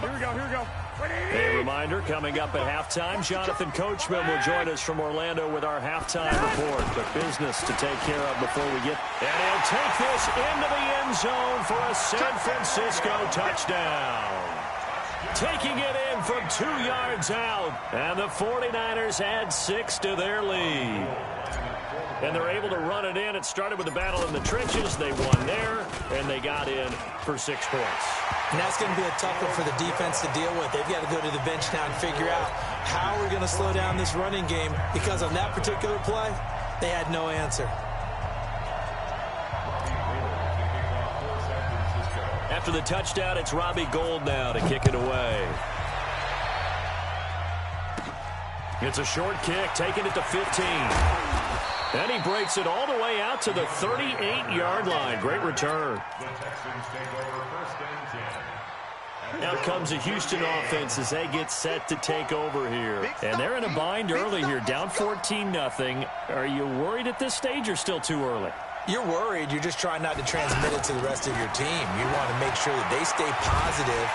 Here we go. A reminder, coming up at halftime, Jonathan Coachman will join us from Orlando with our halftime report. But business to take care of before we get... And he'll take this into the end zone for a San Francisco touchdown. Taking it in from 2 yards out. And the 49ers add 6 to their lead. And they're able to run it in. It started with a battle in the trenches. They won there, and they got in for 6 points. And that's going to be a tough one for the defense to deal with. They've got to go to the bench now and figure out how we're going to slow down this running game, because on that particular play, they had no answer. After the touchdown, it's Robbie Gould now to kick it away. It's a short kick, taking it to 15. And he breaks it all the way out to the 38-yard line. Great return. The Texans take over 1st and 10. Out comes the Houston offense as they get set to take over here. And they're in a bind early here, down 14-0. Are you worried at this stage or still too early? You're worried. You're just trying not to transmit it to the rest of your team. You want to make sure that they stay positive.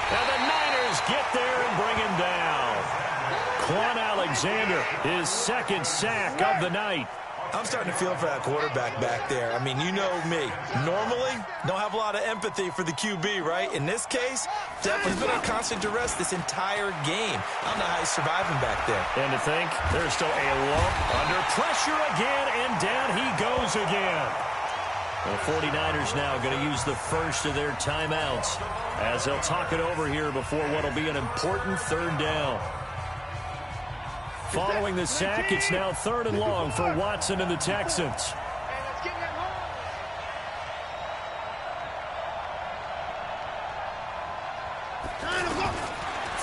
And the Niners get there and bring him down. Quan Alexander, his second sack of the night. I'm starting to feel for that quarterback back there. I mean, you know me. Normally, don't have a lot of empathy for the QB, right? In this case, definitely been on constant duress this entire game. I don't know how he's surviving back there. And to think, there's still a lump under pressure again, and down he goes again. The 49ers now going to use the first of their timeouts as they'll talk it over here before what will be an important third down. Following the sack, it's now 3rd and long for Watson and the Texans.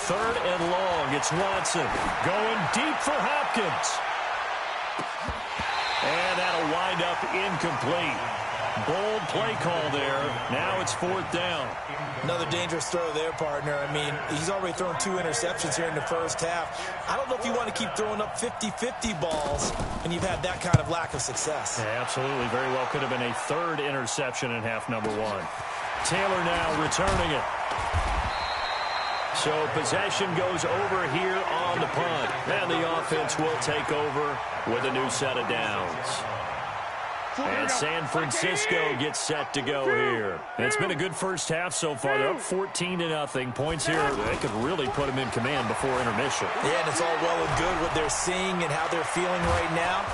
3rd and long, it's Watson going deep for Hopkins. And that'll wind up incomplete. Bold play call there. Now it's 4th down. Another dangerous throw there, partner. I mean, he's already thrown 2 interceptions here in the first half. I don't know if you want to keep throwing up 50-50 balls when you've had that kind of lack of success. Yeah, absolutely. Very well could have been a 3rd interception in half number 1. Taylor now returning it. So possession goes over here on the punt. And the offense will take over with a new set of downs. And San Francisco gets set to go here. It's been a good first half so far. They're up 14-0. Points here, they could really put them in command before intermission. Yeah, and it's all well and good what they're seeing and how they're feeling right now.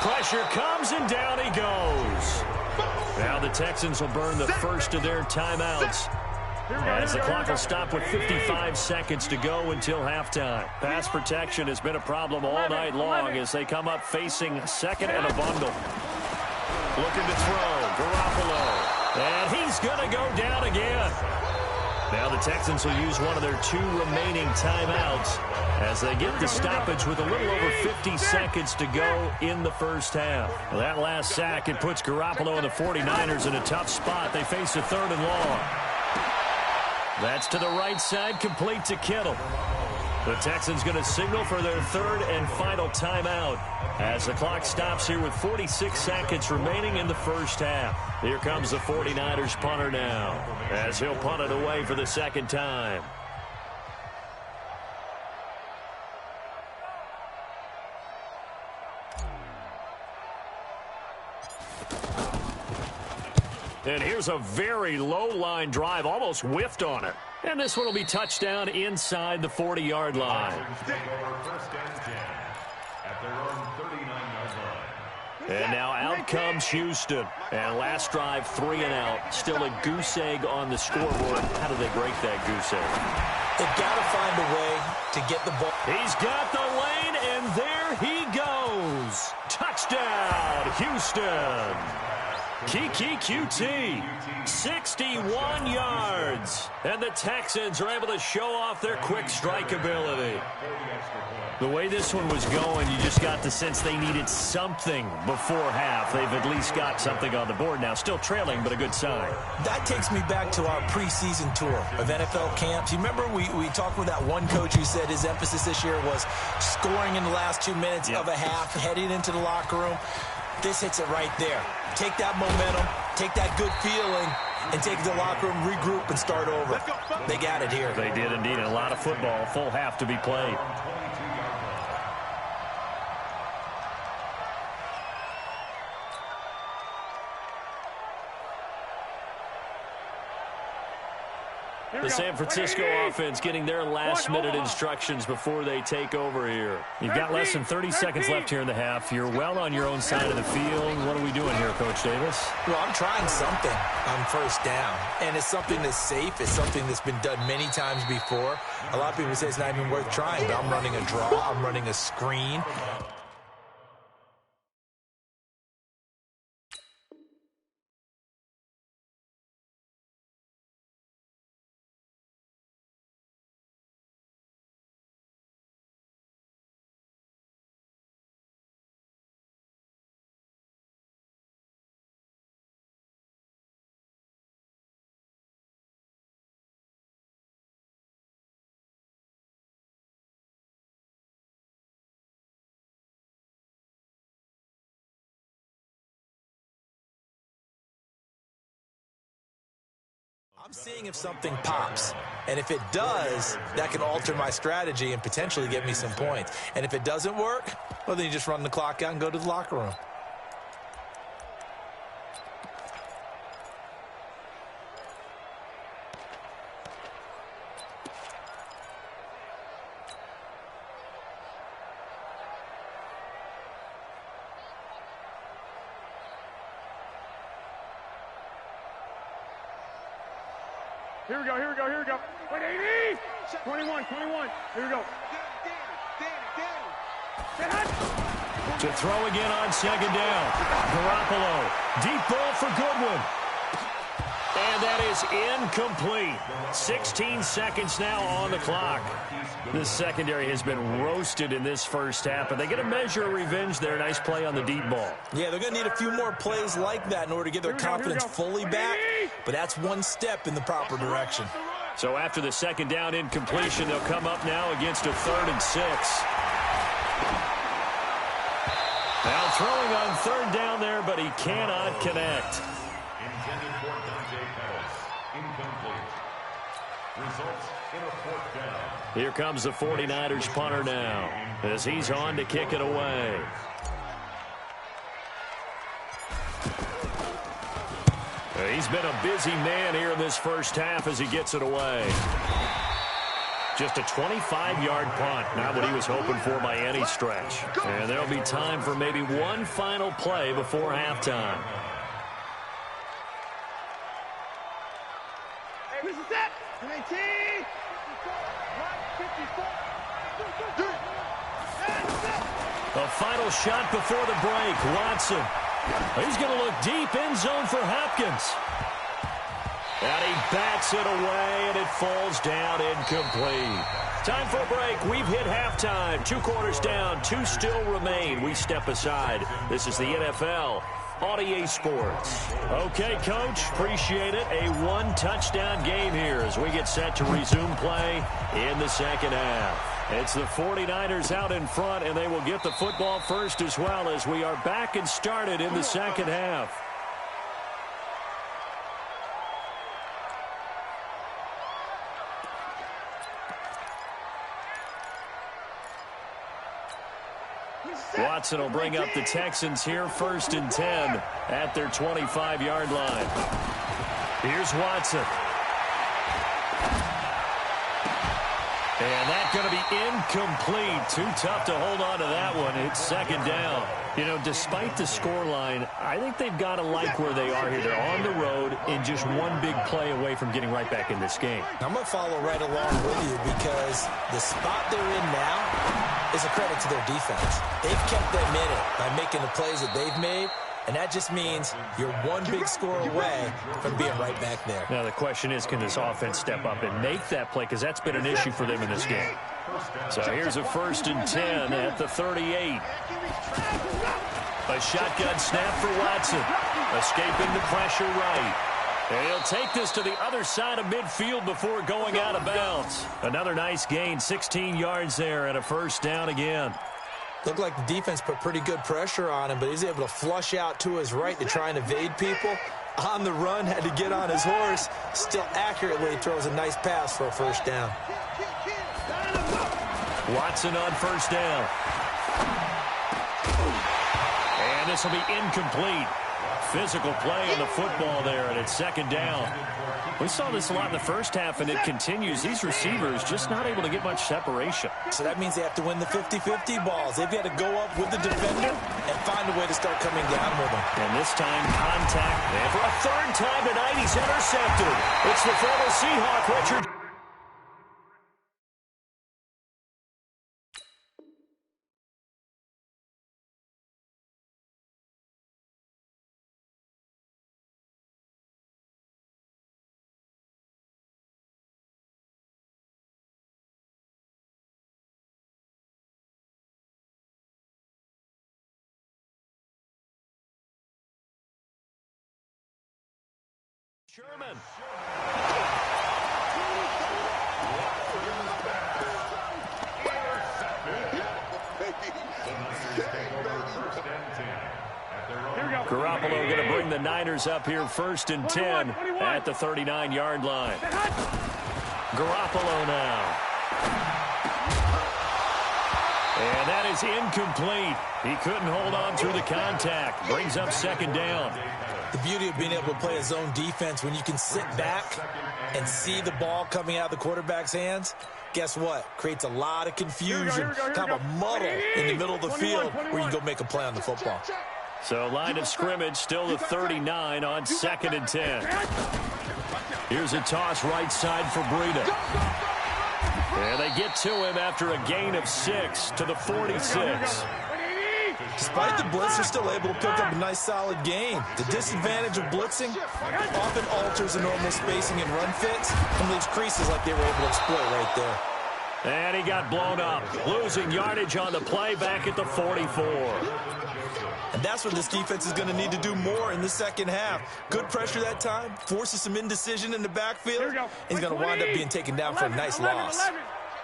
Pressure comes, and down he goes. Now the Texans will burn the first of their timeouts, as the clock will stop with 55 seconds to go until halftime. Pass protection has been a problem all night long as they come up facing 2nd and a bundle. Looking to throw, Garoppolo. And he's going to go down again. Now the Texans will use one of their 2 remaining timeouts as they get the stoppage with a little over 50 seconds to go in the first half. Well, that last sack, it puts Garoppolo and the 49ers in a tough spot. They face a 3rd and long. That's to the right side, complete to Kittle. The Texans going to signal for their 3rd and final timeout as the clock stops here with 46 seconds remaining in the first half. Here comes the 49ers punter now as he'll punt it away for the 2nd time. And here's a very low-line drive, almost whiffed on it. And this one will be touchdown inside the 40-yard line. And now out comes Houston. And last drive, 3 and out. Still a goose egg on the scoreboard. How do they break that goose egg? They've got to find a way to get the ball. He's got the lane, and there he goes. Touchdown, Houston. Kiki QT, 61 yards. And the Texans are able to show off their quick strike ability. The way this one was going, you just got the sense they needed something before half. They've at least got something on the board now. Still trailing, but a good sign. That takes me back to our preseason tour of NFL camps. You remember we talked with that one coach who said his emphasis this year was scoring in the last 2 minutes of a half, heading into the locker room. This hits it right there. Take that momentum, take that good feeling, and take it to the locker room, regroup, and start over. They got it here. They did indeed. A lot of football, full half to be played. The San Francisco offense getting their last-minute instructions before they take over here. You've got less than 30 seconds left here in the half. You're well on your own side of the field. What are we doing here, Coach Davis? Well, I'm trying something on first down, and it's something that's safe. It's something that's been done many times before. A lot of people say it's not even worth trying, but I'm running a draw. I'm running a screen. I'm seeing if something pops. And if it does, that can alter my strategy and potentially get me some points. And if it doesn't work, well, then you just run the clock out and go to the locker room. Here we go, here we go, here we go. 180! 21, 21. Here we go. To throw again on second down. Garoppolo. Deep ball for Goodwin. And that is incomplete. 16 seconds now on the clock. This secondary has been roasted in this first half, but they get a measure of revenge there. Nice play on the deep ball. Yeah, they're going to need a few more plays like that in order to get their confidence fully back, but that's one step in the proper direction. So after the second down incompletion, they'll come up now against a 3rd and 6. Now throwing on 3rd down there, but he cannot connect. Intended for Dante Pettis. Incomplete. Results in a 4th down. Here comes the 49ers punter now as he's on to kick it away. He's been a busy man here in this first half as he gets it away. Just a 25-yard punt, not what he was hoping for by any stretch. And there'll be time for maybe one final play before halftime. Hey, this is it. 19. A final shot before the break. Watson. He's going to look deep, end zone for Hopkins. And he bats it away, and it falls down incomplete. Time for a break. We've hit halftime. 2 quarters down, 2 still remain. We step aside. This is the NFL on EA Sports. Okay, Coach, appreciate it. A 1-touchdown game here as we get set to resume play in the second half. It's the 49ers out in front, and they will get the football first as well as we are back and started in the second half. Watson will bring up the Texans here, 1st and 10 at their 25-yard line. Here's Watson. And that's going to be incomplete. Too tough to hold on to that one. It's 2nd down. You know, despite the scoreline, I think they've got to like where they are here. They're on the road and just one big play away from getting right back in this game. I'm going to follow right along with you because the spot they're in now is a credit to their defense. They've kept them in it by making the plays that they've made, and that just means you're one big score away from being right back there. Now the question is, can this offense step up and make that play? Because that's been an issue for them in this game. So here's a 1st and 10 at the 38. A shotgun snap for Watson. Escaping the pressure right. And he'll take this to the other side of midfield before going out of bounds. Another nice gain, 16 yards there, and a 1st down again. Looked like the defense put pretty good pressure on him, but he's able to flush out to his right to try and evade people. On the run, had to get on his horse. Still accurately throws a nice pass for a 1st down. Watson on 1st down. And this will be incomplete. Physical play on the football there, and it's 2nd down. We saw this a lot in the first half, and it continues. These receivers just not able to get much separation. So that means they have to win the 50-50 balls. They've got to go up with the defender and find a way to start coming down with them. And this time, contact. And for a 3rd time tonight, he's intercepted. It's the former Seahawk, Richard. Sherman. Garoppolo going to bring the Niners up here 1st and 10 at the 39-yard line. Garoppolo now. And that is incomplete. He couldn't hold on through the contact. Brings up 2nd down. The beauty of being able to play a zone defense when you can sit back and see the ball coming out of the quarterback's hands, guess what? Creates a lot of confusion, kind of a muddle in the middle of the field where you can go make a play on the football. So line of scrimmage still the 39 on 2nd and 10. Here's a toss right side for Breida. And they get to him after a gain of 6 to the 46. Despite the blitz, they're still able to pick up a nice, solid gain. The disadvantage of blitzing often alters the normal spacing and run fits and leaves creases like they were able to exploit right there. And he got blown up, losing yardage on the play back at the 44. And that's what this defense is going to need to do more in the second half. Good pressure that time, forces some indecision in the backfield. He's going to wind up being taken down for a nice loss.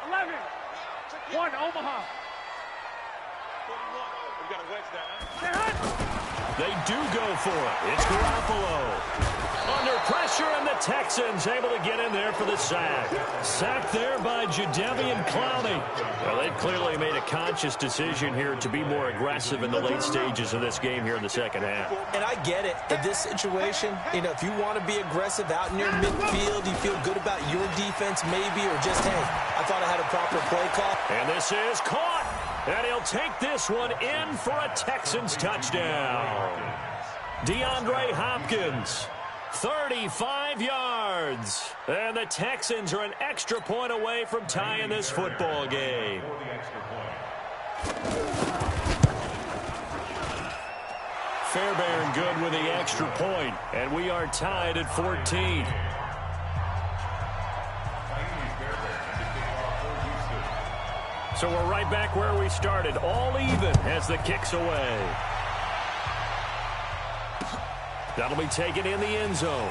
11. 1, Omaha. They do go for it. It's Garoppolo. Under pressure, and the Texans able to get in there for the sack. Sacked there by Jadeveon Clowney. Well, they've clearly made a conscious decision here to be more aggressive in the late stages of this game here in the second half. And I get it. In this situation, you know, if you want to be aggressive out near midfield, you feel good about your defense maybe, or just, hey, I thought I had a proper play call. And this is caught. And he'll take this one in for a Texans touchdown. DeAndre Hopkins, 35 yards. And the Texans are an extra point away from tying this football game. Fairbairn good with the extra point, and we are tied at 14. So we're right back where we started, all even as the kick's away. That'll be taken in the end zone.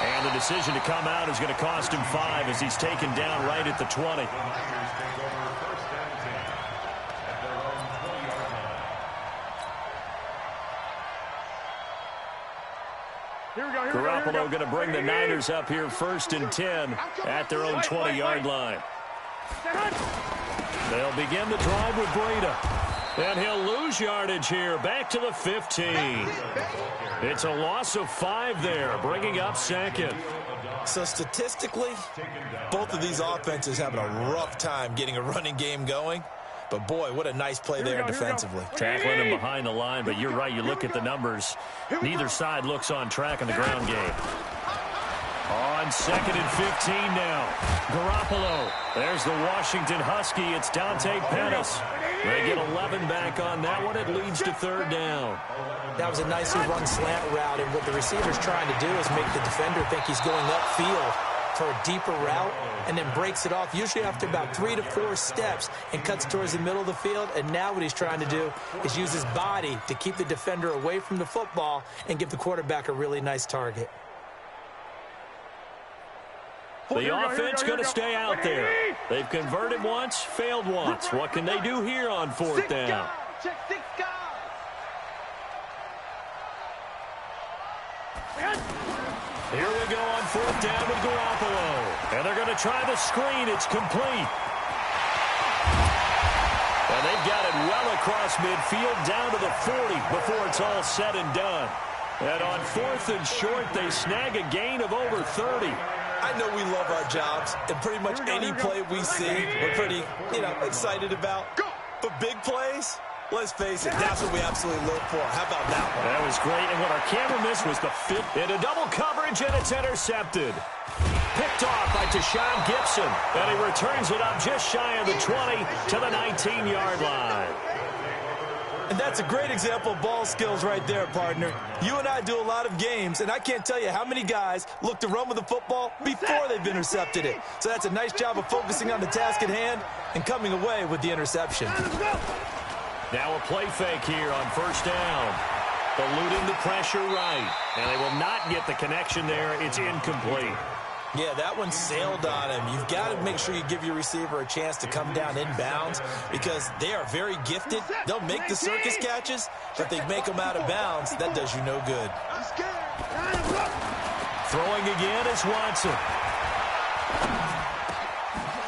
And the decision to come out is going to cost him 5 as he's taken down right at the 20. Garoppolo going to bring the Niners up here 1st and 10 at their own 20-yard line. They'll begin the drive with Breida. And he'll lose yardage here, back to the 15. It's a loss of 5 there, bringing up 2nd. So statistically, both of these offenses having a rough time getting a running game going. But, boy, what a nice play there defensively. Tackling him behind the line, but you're right. You look at the numbers. Neither side looks on track in the ground game. On 2nd and 15 now. Garoppolo. There's the Washington Husky. It's Dante Pettis. They get 11 back on that one. It leads to 3rd down. That was a nicely run slant route, and what the receiver's trying to do is make the defender think he's going upfield for a deeper route, and then breaks it off, usually after about 3 to 4 steps, and cuts towards the middle of the field. And now what he's trying to do is use his body to keep the defender away from the football and give the quarterback a really nice target. The offense going to stay out there. They've converted once, failed once. What can they do here on 4th down? Here we go on 4th down with Garoppolo. And they're going to try the screen. It's complete. And they've got it well across midfield down to the 40 before it's all said and done. And on 4th and short, they snag a gain of over 30. I know we love our jobs, and pretty much any play we see, we're pretty, excited about. But big plays, let's face it, that's what we absolutely look for. How about that one? That was great, and what our camera missed was the fit into double coverage, and it's intercepted. Picked off by Tashawn Gibson, and he returns it up just shy of the 20 to the 19-yard line. And that's a great example of ball skills right there, partner. You and I do a lot of games, and I can't tell you how many guys look to run with the football before they've intercepted it. So that's a nice job of focusing on the task at hand and coming away with the interception. Now a play fake here on 1st down. Eluding the pressure right, and they will not get the connection there. It's incomplete. Yeah, that one sailed on him. You've got to make sure you give your receiver a chance to come down inbounds because they are very gifted. They'll make the circus catches, but they make them out of bounds. That does you no good. Throwing again is Watson.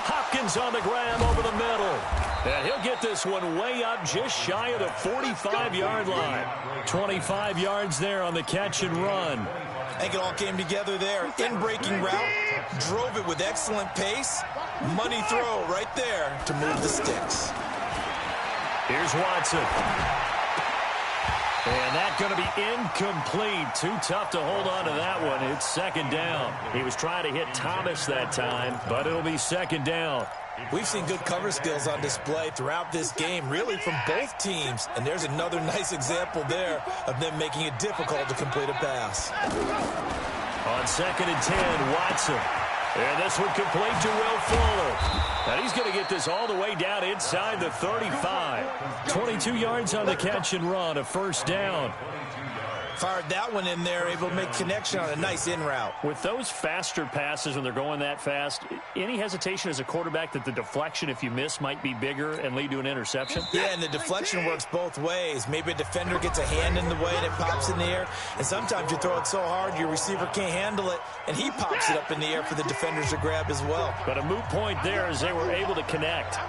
Hopkins on the grab over the middle. And he'll get this one way up just shy of the 45-yard line. 25 yards there on the catch and run. I think it all came together there. In-breaking route, drove it with excellent pace. Money throw right there to move the sticks. Here's Watson. And that's going to be incomplete. Too tough to hold on to that one. It's second down. He was trying to hit Thomas that time, but it'll be second down. We've seen good cover skills on display throughout this game, really from both teams. And there's another nice example there of them making it difficult to complete a pass. On second and 10, Watson. And this one complete to Will Fuller. And he's going to get this all the way down inside the 35. 22 yards on the catch and run, a first down. Fired that one in there, able to make connection on a nice in route. With those faster passes when they're going that fast, any hesitation as a quarterback that the deflection, if you miss, might be bigger and lead to an interception? Yeah, and the deflection works both ways. Maybe a defender gets a hand in the way and it pops in the air. And sometimes you throw it so hard your receiver can't handle it, and he pops it up in the air for the defenders to grab as well. But a moot point there as they were able to connect.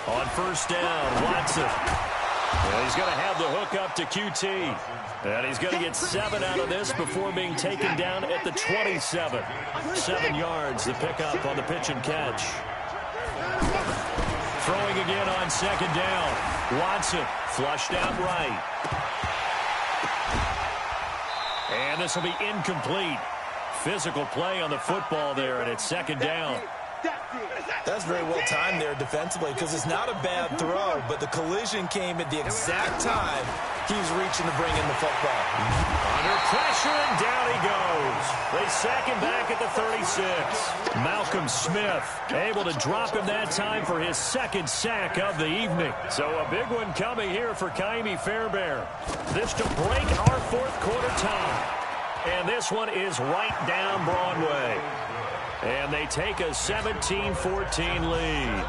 On first down, Watson. Well, he's going to have the hook up to QT. And he's going to get 7 out of this before being taken down at the 27. 7 yards, the pickup on the pitch and catch. Throwing again on second down. Watson flushed out right. And this will be incomplete. Physical play on the football there, and it's second down. That's very well timed there defensively because it's not a bad throw, but the collision came at the exact time he was reaching to bring in the football. Under pressure, and down he goes. They sack him back at the 36. Malcolm Smith able to drop him that time for his second sack of the evening. So a big one coming here for Kaimi Fairbairn. This to break our fourth quarter tie. And this one is right down Broadway. And they take a 17-14 lead.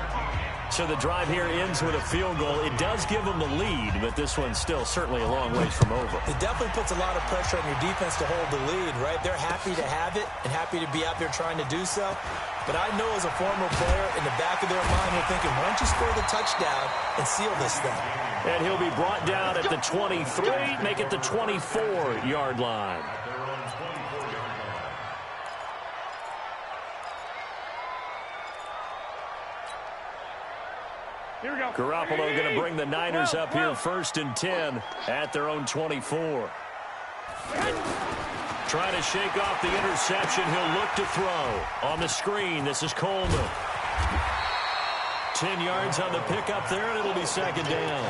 So the drive here ends with a field goal. It does give them the lead, but this one's still certainly a long ways from over. It definitely puts a lot of pressure on your defense to hold the lead, right? They're happy to have it and happy to be out there trying to do so. But I know as a former player, in the back of their mind, they're thinking, why don't you score the touchdown and seal this thing? And he'll be brought down at the 23, make it the 24-yard line. Garoppolo going to bring the Niners up here first and 10 at their own 24. Trying to shake off the interception. He'll look to throw. On the screen, this is Coleman. 10 yards on the pickup there, and it'll be second down.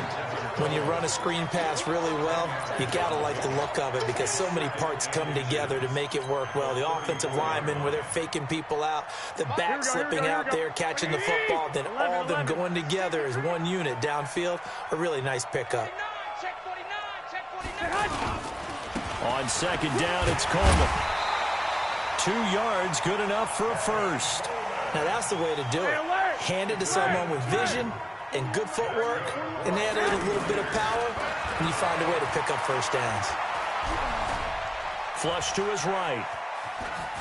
When you run a screen pass really well, you got to like the look of it because so many parts come together to make it work well. The offensive linemen, where they're faking people out, the back slipping out there, catching the football, then all of them going together as one unit downfield. A really nice pickup. On second down, it's Coleman. 2 yards, good enough for a first. Now that's the way to do it. Hand it to someone with vision and good footwork, and add a little bit of power, and you find a way to pick up first downs. Flush to his right.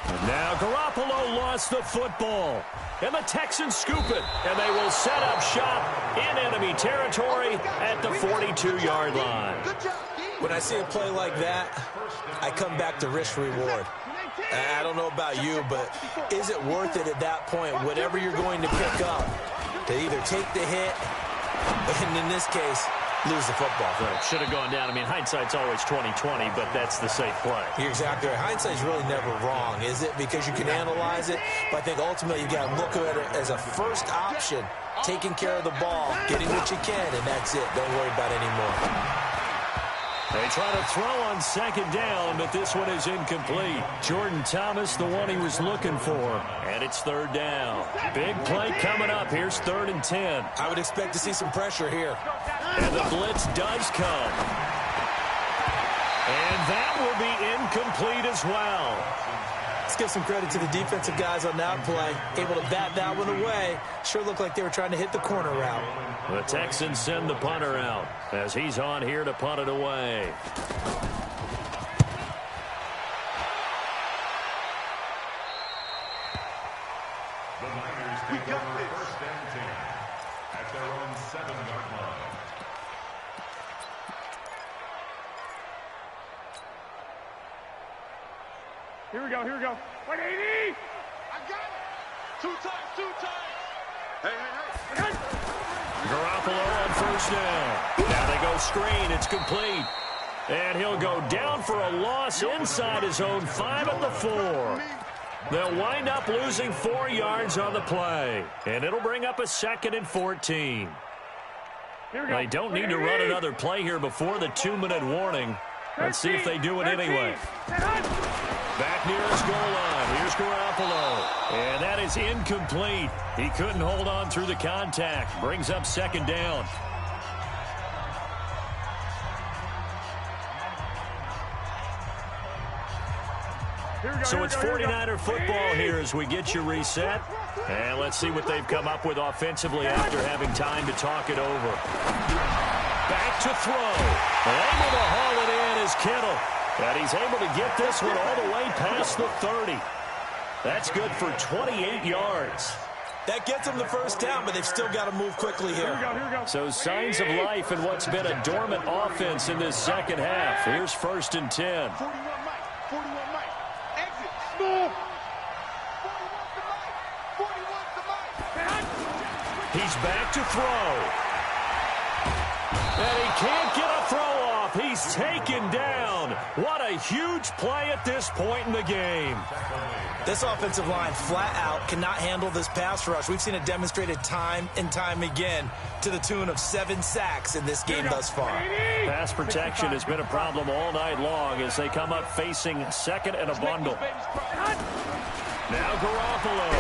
And now Garoppolo lost the football. And the Texans scoop it, and they will set up shop in enemy territory at the 42-yard line. When I see a play like that, I come back to risk-reward. I don't know about you, but is it worth it at that point, whatever you're going to pick up, to either take the hit, and in this case, lose the football? Right. Should have gone down. I mean, hindsight's always 20/20, but that's the safe play. You're exactly right. Hindsight's really never wrong, is it? Because you can analyze it, but I think ultimately you got to look at it as a first option, taking care of the ball, getting what you can, and that's it. Don't worry about it anymore. They try to throw on second down, but this one is incomplete. Jordan Thomas, the one he was looking for, and it's third down. Big play coming up. Here's 3rd and 10. I would expect to see some pressure here. And the blitz does come. And that will be incomplete as well. Let's give some credit to the defensive guys on that play. Able to bat that one away. Sure looked like they were trying to hit the corner route. The Texans send the punter out as he's on here to punt it away. The Niners take over first and 10 at their own 7-yard line. Here we go, here we go. 180! I got it! Two times! Hey! Garoppolo on first down. Now they go screen. It's complete. And he'll go down for a loss inside his own 5 at the 4. They'll wind up losing 4 yards on the play. And it'll bring up a 2nd and 14. They don't need to run another play here before the 2-minute warning. Let's see if they do it anyway. Back near his goal line. Here's Garoppolo. And that is incomplete. He couldn't hold on through the contact. Brings up 2nd down. So it's 49er football here as we get you reset. And let's see what they've come up with offensively after having time to talk it over. Back to throw. Able to haul it in is Kittle. And he's able to get this one all the way past the 30. That's good for 28 yards. That gets them the first down, but they've still got to move quickly here. So signs of life in what's been a dormant offense in this second half. Here's 1st and 10. 41 Mike. Exit. Smooth. 41's the Mike. He's back to throw. And he can't get a throw off. He's taken down. What a huge play at this point in the game. This offensive line flat out cannot handle this pass rush. We've seen it demonstrated time and time again to the tune of 7 sacks in this game thus far. Pass protection has been a problem all night long as they come up facing 2nd and a bundle. Now Garoppolo.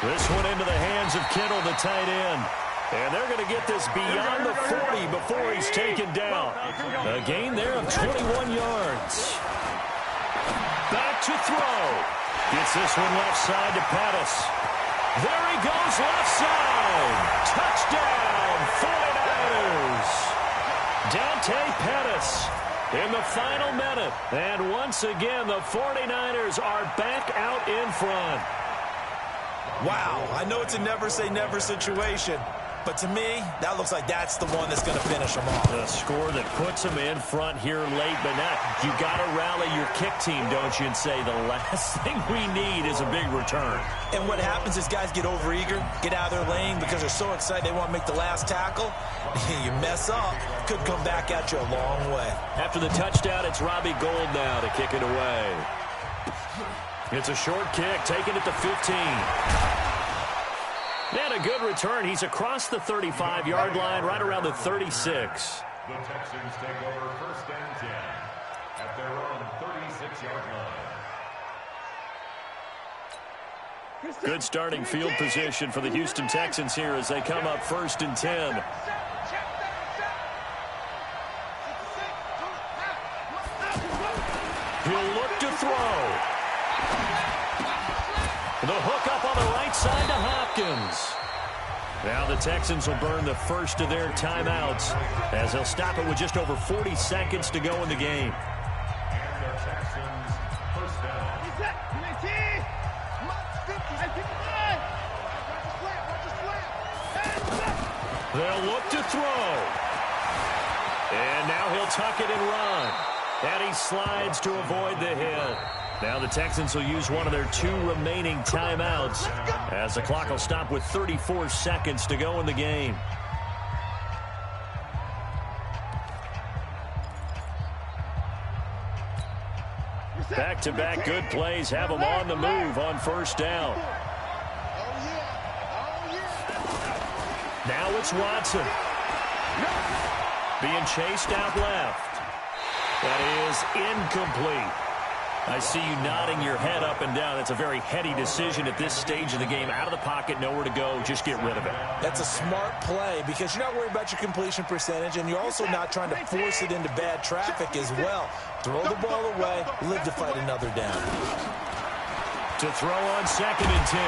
This one into the hands of Kittle, the tight end. And they're going to get this beyond the 40 before he's taken down. A gain there of 21 yards. Back to throw. Gets this one left side to Pettis. There he goes left side. Touchdown, 49ers. Dante Pettis in the final minute. And once again, the 49ers are back out in front. Wow, I know it's a never-say-never situation. But to me, that looks like that's the one that's going to finish them off. The score that puts them in front here late, but not. You got to rally your kick team, don't you, and say the last thing we need is a big return. And what happens is guys get overeager, get out of their lane because they're so excited they want to make the last tackle. You mess up, could come back at you a long way. After the touchdown, it's Robbie Gould now to kick it away. It's a short kick, taken at the 15. And a good return. He's across the 35-yard line, right around the 36. The Texans take over 1st and 10 at their own 36-yard line. Good starting field position for the Houston Texans here as they come up 1st and 10. He'll look to throw. The hook up on the right side to Hopkins. Now the Texans will burn the first of their timeouts as they'll stop it with just over 40 seconds to go in the game. And the Texans first down. They'll look to throw. And now he'll tuck it and run. And he slides to avoid the hit. Now the Texans will use one of their 2 remaining timeouts as the clock will stop with 34 seconds to go in the game. Back-to-back good plays have them on the move on first down. Now it's Watson. Being chased out left. That is incomplete. I see you nodding your head up and down. That's a very heady decision at this stage of the game. Out of the pocket, nowhere to go. Just get rid of it. That's a smart play because you're not worried about your completion percentage, and you're also not trying to force it into bad traffic as well. Throw the ball away, live to fight another down. To throw on 2nd and 10.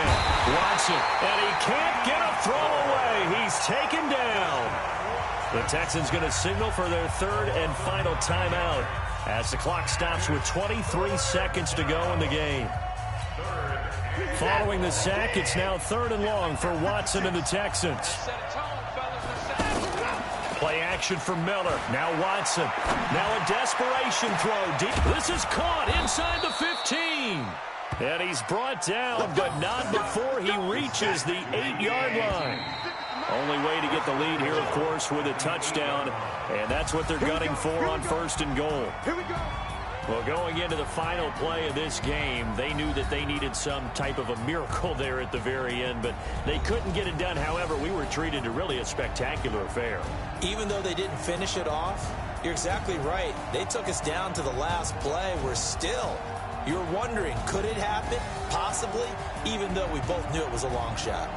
Watson, and he can't get a throw away. He's taken down. The Texans going to signal for their 3rd and final timeout as the clock stops with 23 seconds to go in the game. Following the sack, it's now 3rd and long for Watson and the Texans. Play action for Miller. Now Watson. Now a desperation throw deep. This is caught inside the 15. And he's brought down, but not before he reaches the 8-yard line. Only way to get the lead here, of course, with a touchdown. And that's what they're gunning for on 1st and goal. Here we go. Well, going into the final play of this game, they knew that they needed some type of a miracle there at the very end, but they couldn't get it done. However, we were treated to really a spectacular affair. Even though they didn't finish it off, you're exactly right. They took us down to the last play. We're still, you're wondering, could it happen? Possibly, even though we both knew it was a long shot.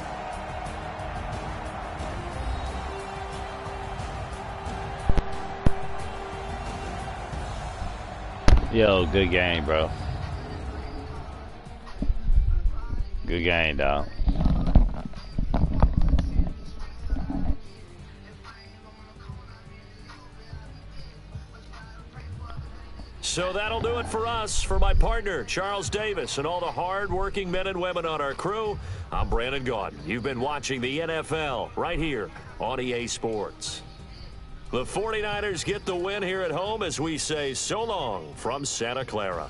Yo, good game, bro. Good game, dog. So that'll do it for us. For my partner, Charles Davis, and all the hard-working men and women on our crew, I'm Brandon Gaudin. You've been watching the NFL right here on EA Sports. The 49ers get the win here at home as we say so long from Santa Clara.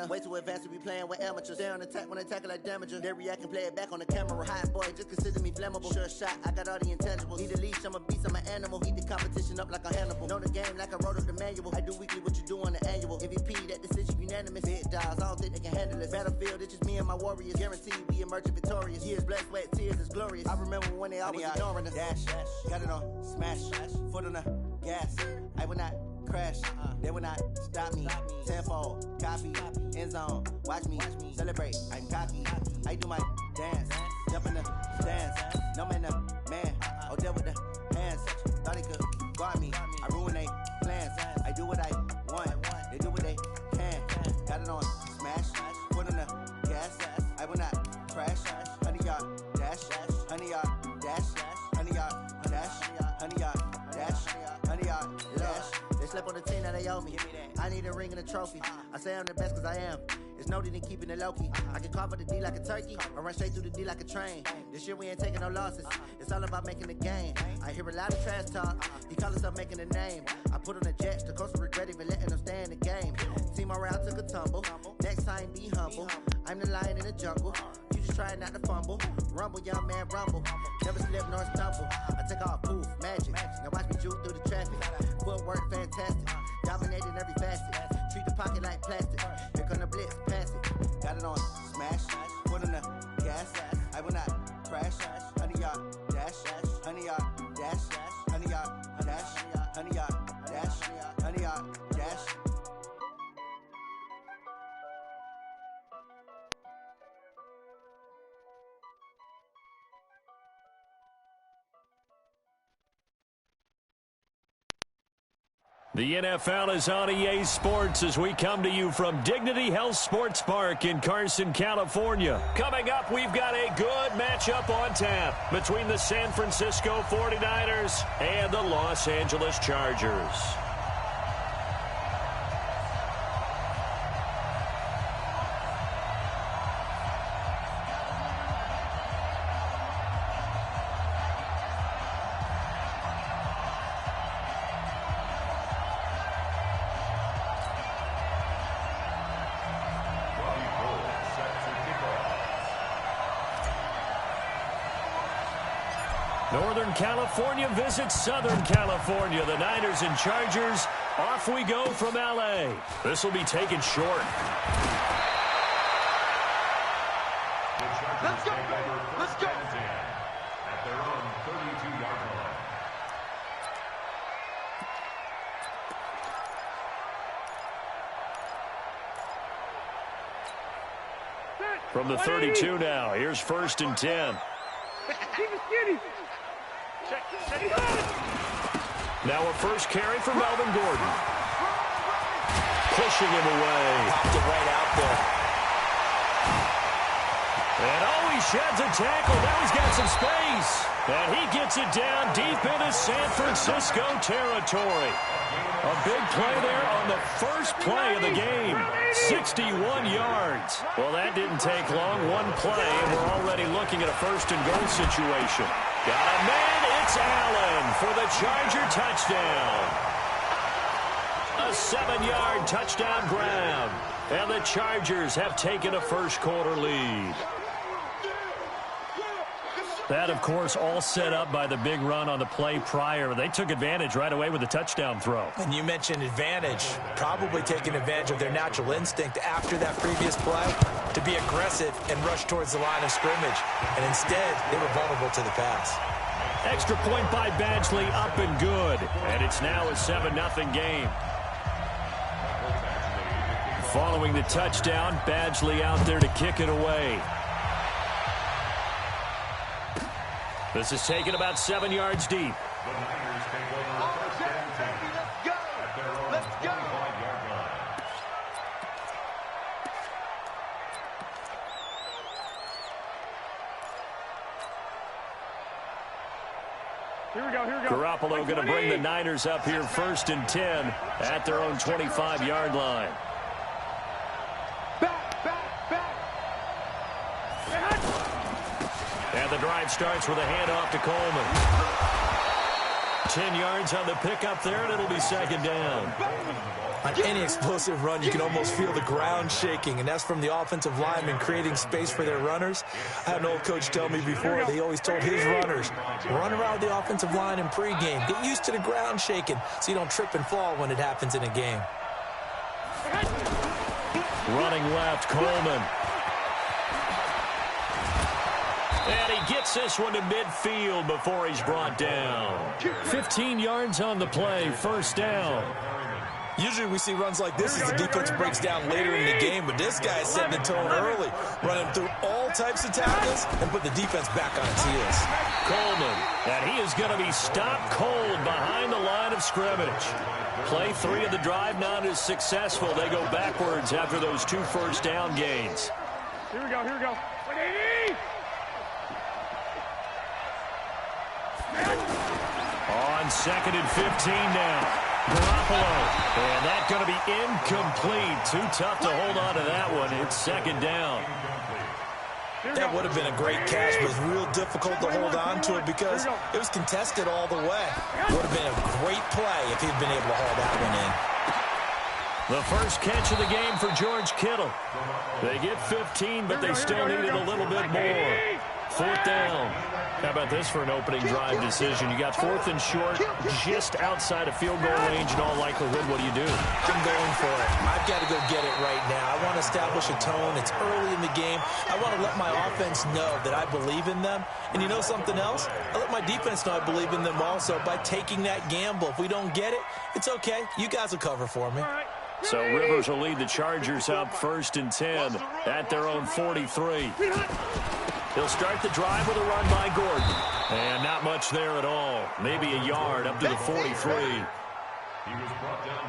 Way too advanced to be playing with amateurs. Stay on attack when I tackle like damager. They react and play it back on the camera. Hot boy, just consider me flammable. Sure shot, I got all the intangibles. Need a leash, I'm a beast, I'm an animal. Heat the competition up like a Hannibal. Know the game like I wrote up the manual. I do weekly what you do on the annual. MVP, that decision unanimous. Big dogs, I don't think they can handle it. Battlefield, it's just me and my warriors. Guaranteed we emerge victorious. Years, blood, sweat, tears, is glorious. I remember when they always ignoring us. Dash, got it on, smash, foot on the gas. I will not crash, they will not stop me. Tenfold, copy, end zone, watch me celebrate. I'm cocky, I do my dance, jump in the stands. No man, man, oh deal with the hands. Thought he could guard me, I ruin they plans. I do what I want, they do what they can. Got it on, smash, foot on the gas. I will not crash, 100-yard dash, 100-yard dash, 100-yard dash, 100-yard dash, 100-yard dash. They slept on the team, now they owe me. I need a ring and a trophy. I say I'm the best cause I am. It's noted in keeping it low-key. I can carve up the D like a turkey or run straight through the D like a train. This year we ain't taking no losses. It's all about making the game. I hear a lot of trash talk. He call himself making a name. I put on the Jets. The coach will regret even letting them stay in the game. Team morale took a tumble. Next time be humble. I'm the lion in the jungle. You just try not to fumble. Rumble, young man, rumble. Never slip nor stumble. I take off, poof, magic. Now watch me juke through the traffic. Footwork fantastic. Dominating every facet. Treat the pocket like plastic. Here come the blitz, pass it. got it on smash, put on the gas, I will not crash, honey yard dash, honey yard dash, honey yard dash, honey yard dash, honey yard dash. The NFL is on EA Sports as we come to you from Dignity Health Sports Park in Carson, California. Coming up, we've got a good matchup on tap between the San Francisco 49ers and the Los Angeles Chargers. Northern California visits Southern California. The Niners and Chargers, off we go from L.A. This will be taken short. Let's go! Let's go! At their own 32-yard line. From the 32 now, here's 1st and 10. Now a first carry for Melvin Gordon. Pushing him away. Popped it right out there. And he sheds a tackle. Now he's got some space. And he gets it down deep into San Francisco territory. A big play there on the first play of the game. 61 yards. Well, that didn't take long. One play, and we're already looking at a 1st and goal situation. Got a man. It's Allen for the Charger touchdown. A 7-yard touchdown ground. And the Chargers have taken a first-quarter lead. That, of course, all set up by the big run on the play prior. They took advantage right away with the touchdown throw. And you mentioned advantage, probably taking advantage of their natural instinct after that previous play to be aggressive and rush towards the line of scrimmage. And instead, they were vulnerable to the pass. Extra point by Badgley, up and good. And it's now a 7-0 game. Following the touchdown, Badgley out there to kick it away. This is taken about 7 yards deep. The Niners take over 1st and 10 at their own 25-yard line. Here we go. Garoppolo going to bring the Niners up here 1st and 10 at their own 25-yard line. And the drive starts with a handoff to Coleman. 10 yards on the pickup there, and it'll be 2nd down. On any explosive run, you can almost feel the ground shaking, and that's from the offensive linemen creating space for their runners. I had an old coach tell me before, they always told his runners, run around the offensive line in pregame. Get used to the ground shaking so you don't trip and fall when it happens in a game. Running left, Coleman. And he gets this one to midfield before he's brought down. 15 yards on the play, 1st down. Usually we see runs like this as the defense breaks down later in the game, but this guy is setting the tone early, running through all types of tackles and put the defense back on its heels. Coleman, and he is going to be stopped cold behind the line of scrimmage. Play 3 of the drive not as successful. They go backwards after those 2 first down gains. Here we go. On 2nd and 15 now. Garoppolo. And that's going to be incomplete. Too tough to hold on to that one. It's 2nd down. That would have been a great catch, but it's real difficult to hold on to it because it was contested all the way. Would have been a great play if he'd been able to haul that one in. The first catch of the game for George Kittle. They get 15, but they still needed a little bit more. 4th down. How about this for an opening drive decision? You got 4th and short, just outside of field goal range in all likelihood. What do you do? I'm going for it. I've got to go get it right now. I want to establish a tone. It's early in the game. I want to let my offense know that I believe in them. And you know something else? I let my defense know I believe in them also by taking that gamble. If we don't get it, it's okay. You guys will cover for me. So Rivers will lead the Chargers up 1st and 10 at their own 43. He'll start the drive with a run by Gordon. And not much there at all. Maybe a yard up to the 43.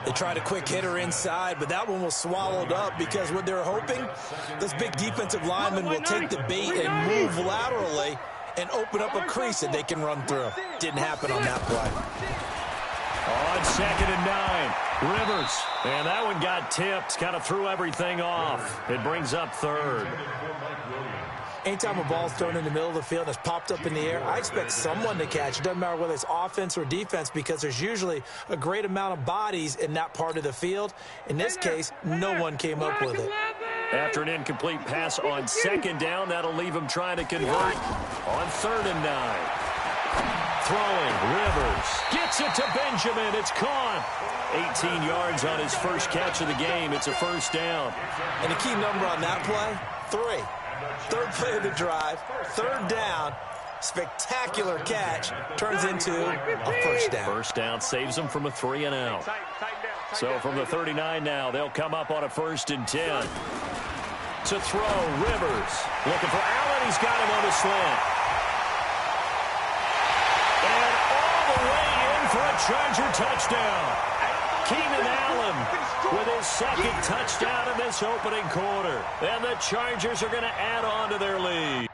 They tried a quick hitter inside, but that one was swallowed up because what they're hoping, those big defensive linemen will take the bait and move laterally and open up a crease that they can run through. Didn't happen on that play. On 2nd and 9, Rivers. And that one got tipped, kind of threw everything off. It brings up 3rd. Anytime a ball's thrown in the middle of the field and it's popped up in the air, I expect someone to catch. It doesn't matter whether it's offense or defense because there's usually a great amount of bodies in that part of the field. In this case, no one came up with it. After an incomplete pass on 2nd down, that'll leave him trying to convert on 3rd and 9. Throwing, Rivers gets it to Benjamin. It's caught. 18 yards on his first catch of the game. It's a 1st down. And the key number on that play, 3. 3rd play of the drive, 3rd down, spectacular catch, turns into a 1st down. 1st down saves them from a 3 and out. So from the 39 now, they'll come up on a 1st and 10. To throw, Rivers looking for Allen. He's got him on the slant. And all the way in for a Charger touchdown. Keenan Allen with his 2nd touchdown in this opening quarter. And the Chargers are going to add on to their lead.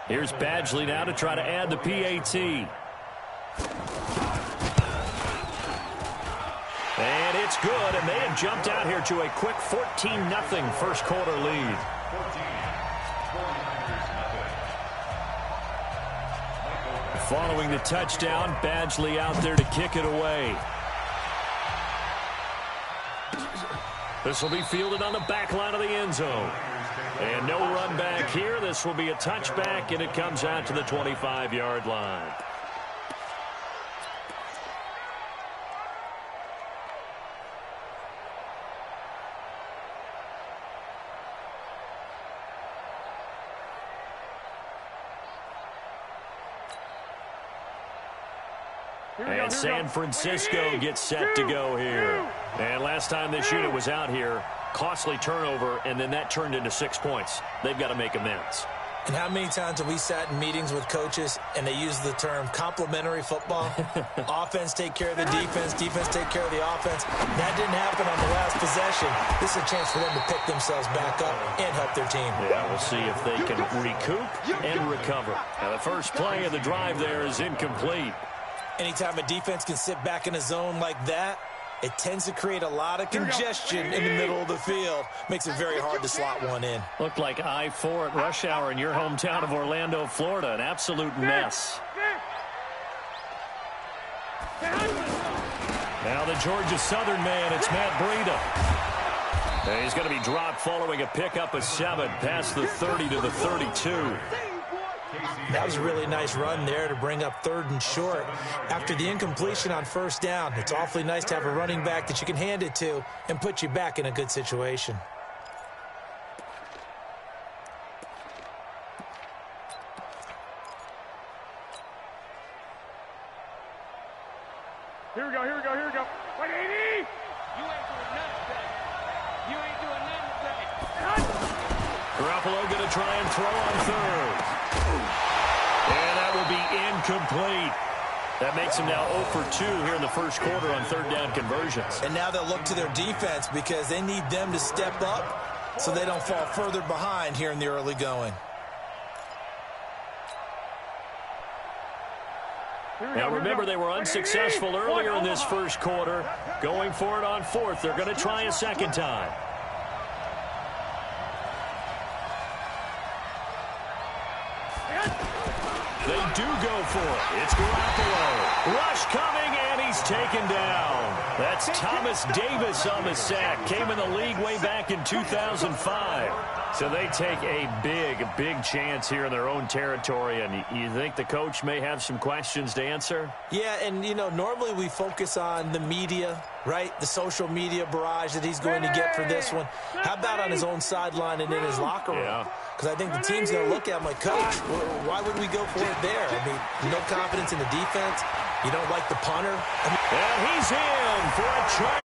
Here's Badgley now to try to add the PAT. And it's good, and they have jumped out here to a quick 14-0 first quarter lead. Following the touchdown, Badgley out there to kick it away. This will be fielded on the back line of the end zone. And no run back here. This will be a touchback, and it comes out to the 25-yard line. And San Francisco gets set to go here. And last time this unit was out here, costly turnover, and then that turned into 6 points. They've got to make amends. And how many times have we sat in meetings with coaches and they use the term complementary football? Offense take care of the defense, defense take care of the offense. That didn't happen on the last possession. This is a chance for them to pick themselves back up and help their team. Yeah, we'll see if they can recoup and recover. Now, the first play of the drive there is incomplete. Anytime a defense can sit back in a zone like that, it tends to create a lot of congestion in the middle of the field. Makes it very hard to slot one in. Looked like I-4 at rush hour in your hometown of Orlando, Florida. An absolute mess. Now the Georgia Southern man, it's Matt Breida. And he's going to be dropped following a pickup of 7 past the 30 to the 32. That was a really nice run there to bring up 3rd and short. After the incompletion on 1st down, it's awfully nice to have a running back that you can hand it to and put you back in a good situation. Here we go, here we go, here we go. Wait, 80! You ain't doing nothing today. You ain't doing nothing today. Garoppolo going to try and throw on 3rd. And that will be incomplete. That makes them now 0 for 2 here in the first quarter on third down conversions. And now they'll look to their defense because they need them to step up so they don't fall further behind here in the early going. Now remember, they were unsuccessful earlier in this first quarter. Going for it on fourth. They're going to try a second time. They do go for it. It's Garoppolo. Rush coming, and he's taken down. That's Thomas Davis on the sack. Came in the league way back in 2005. So they take a big chance here in their own territory. And you think the coach may have some questions to answer? Yeah, and, you know, normally we focus on the media, right? The social media barrage that he's going to get for this one. How about on his own sideline and in his locker room? Because I think the team's going to look at him like, Coach, why would we go for it there? I mean, no confidence in the defense. You don't like the punter. And he's in for a try.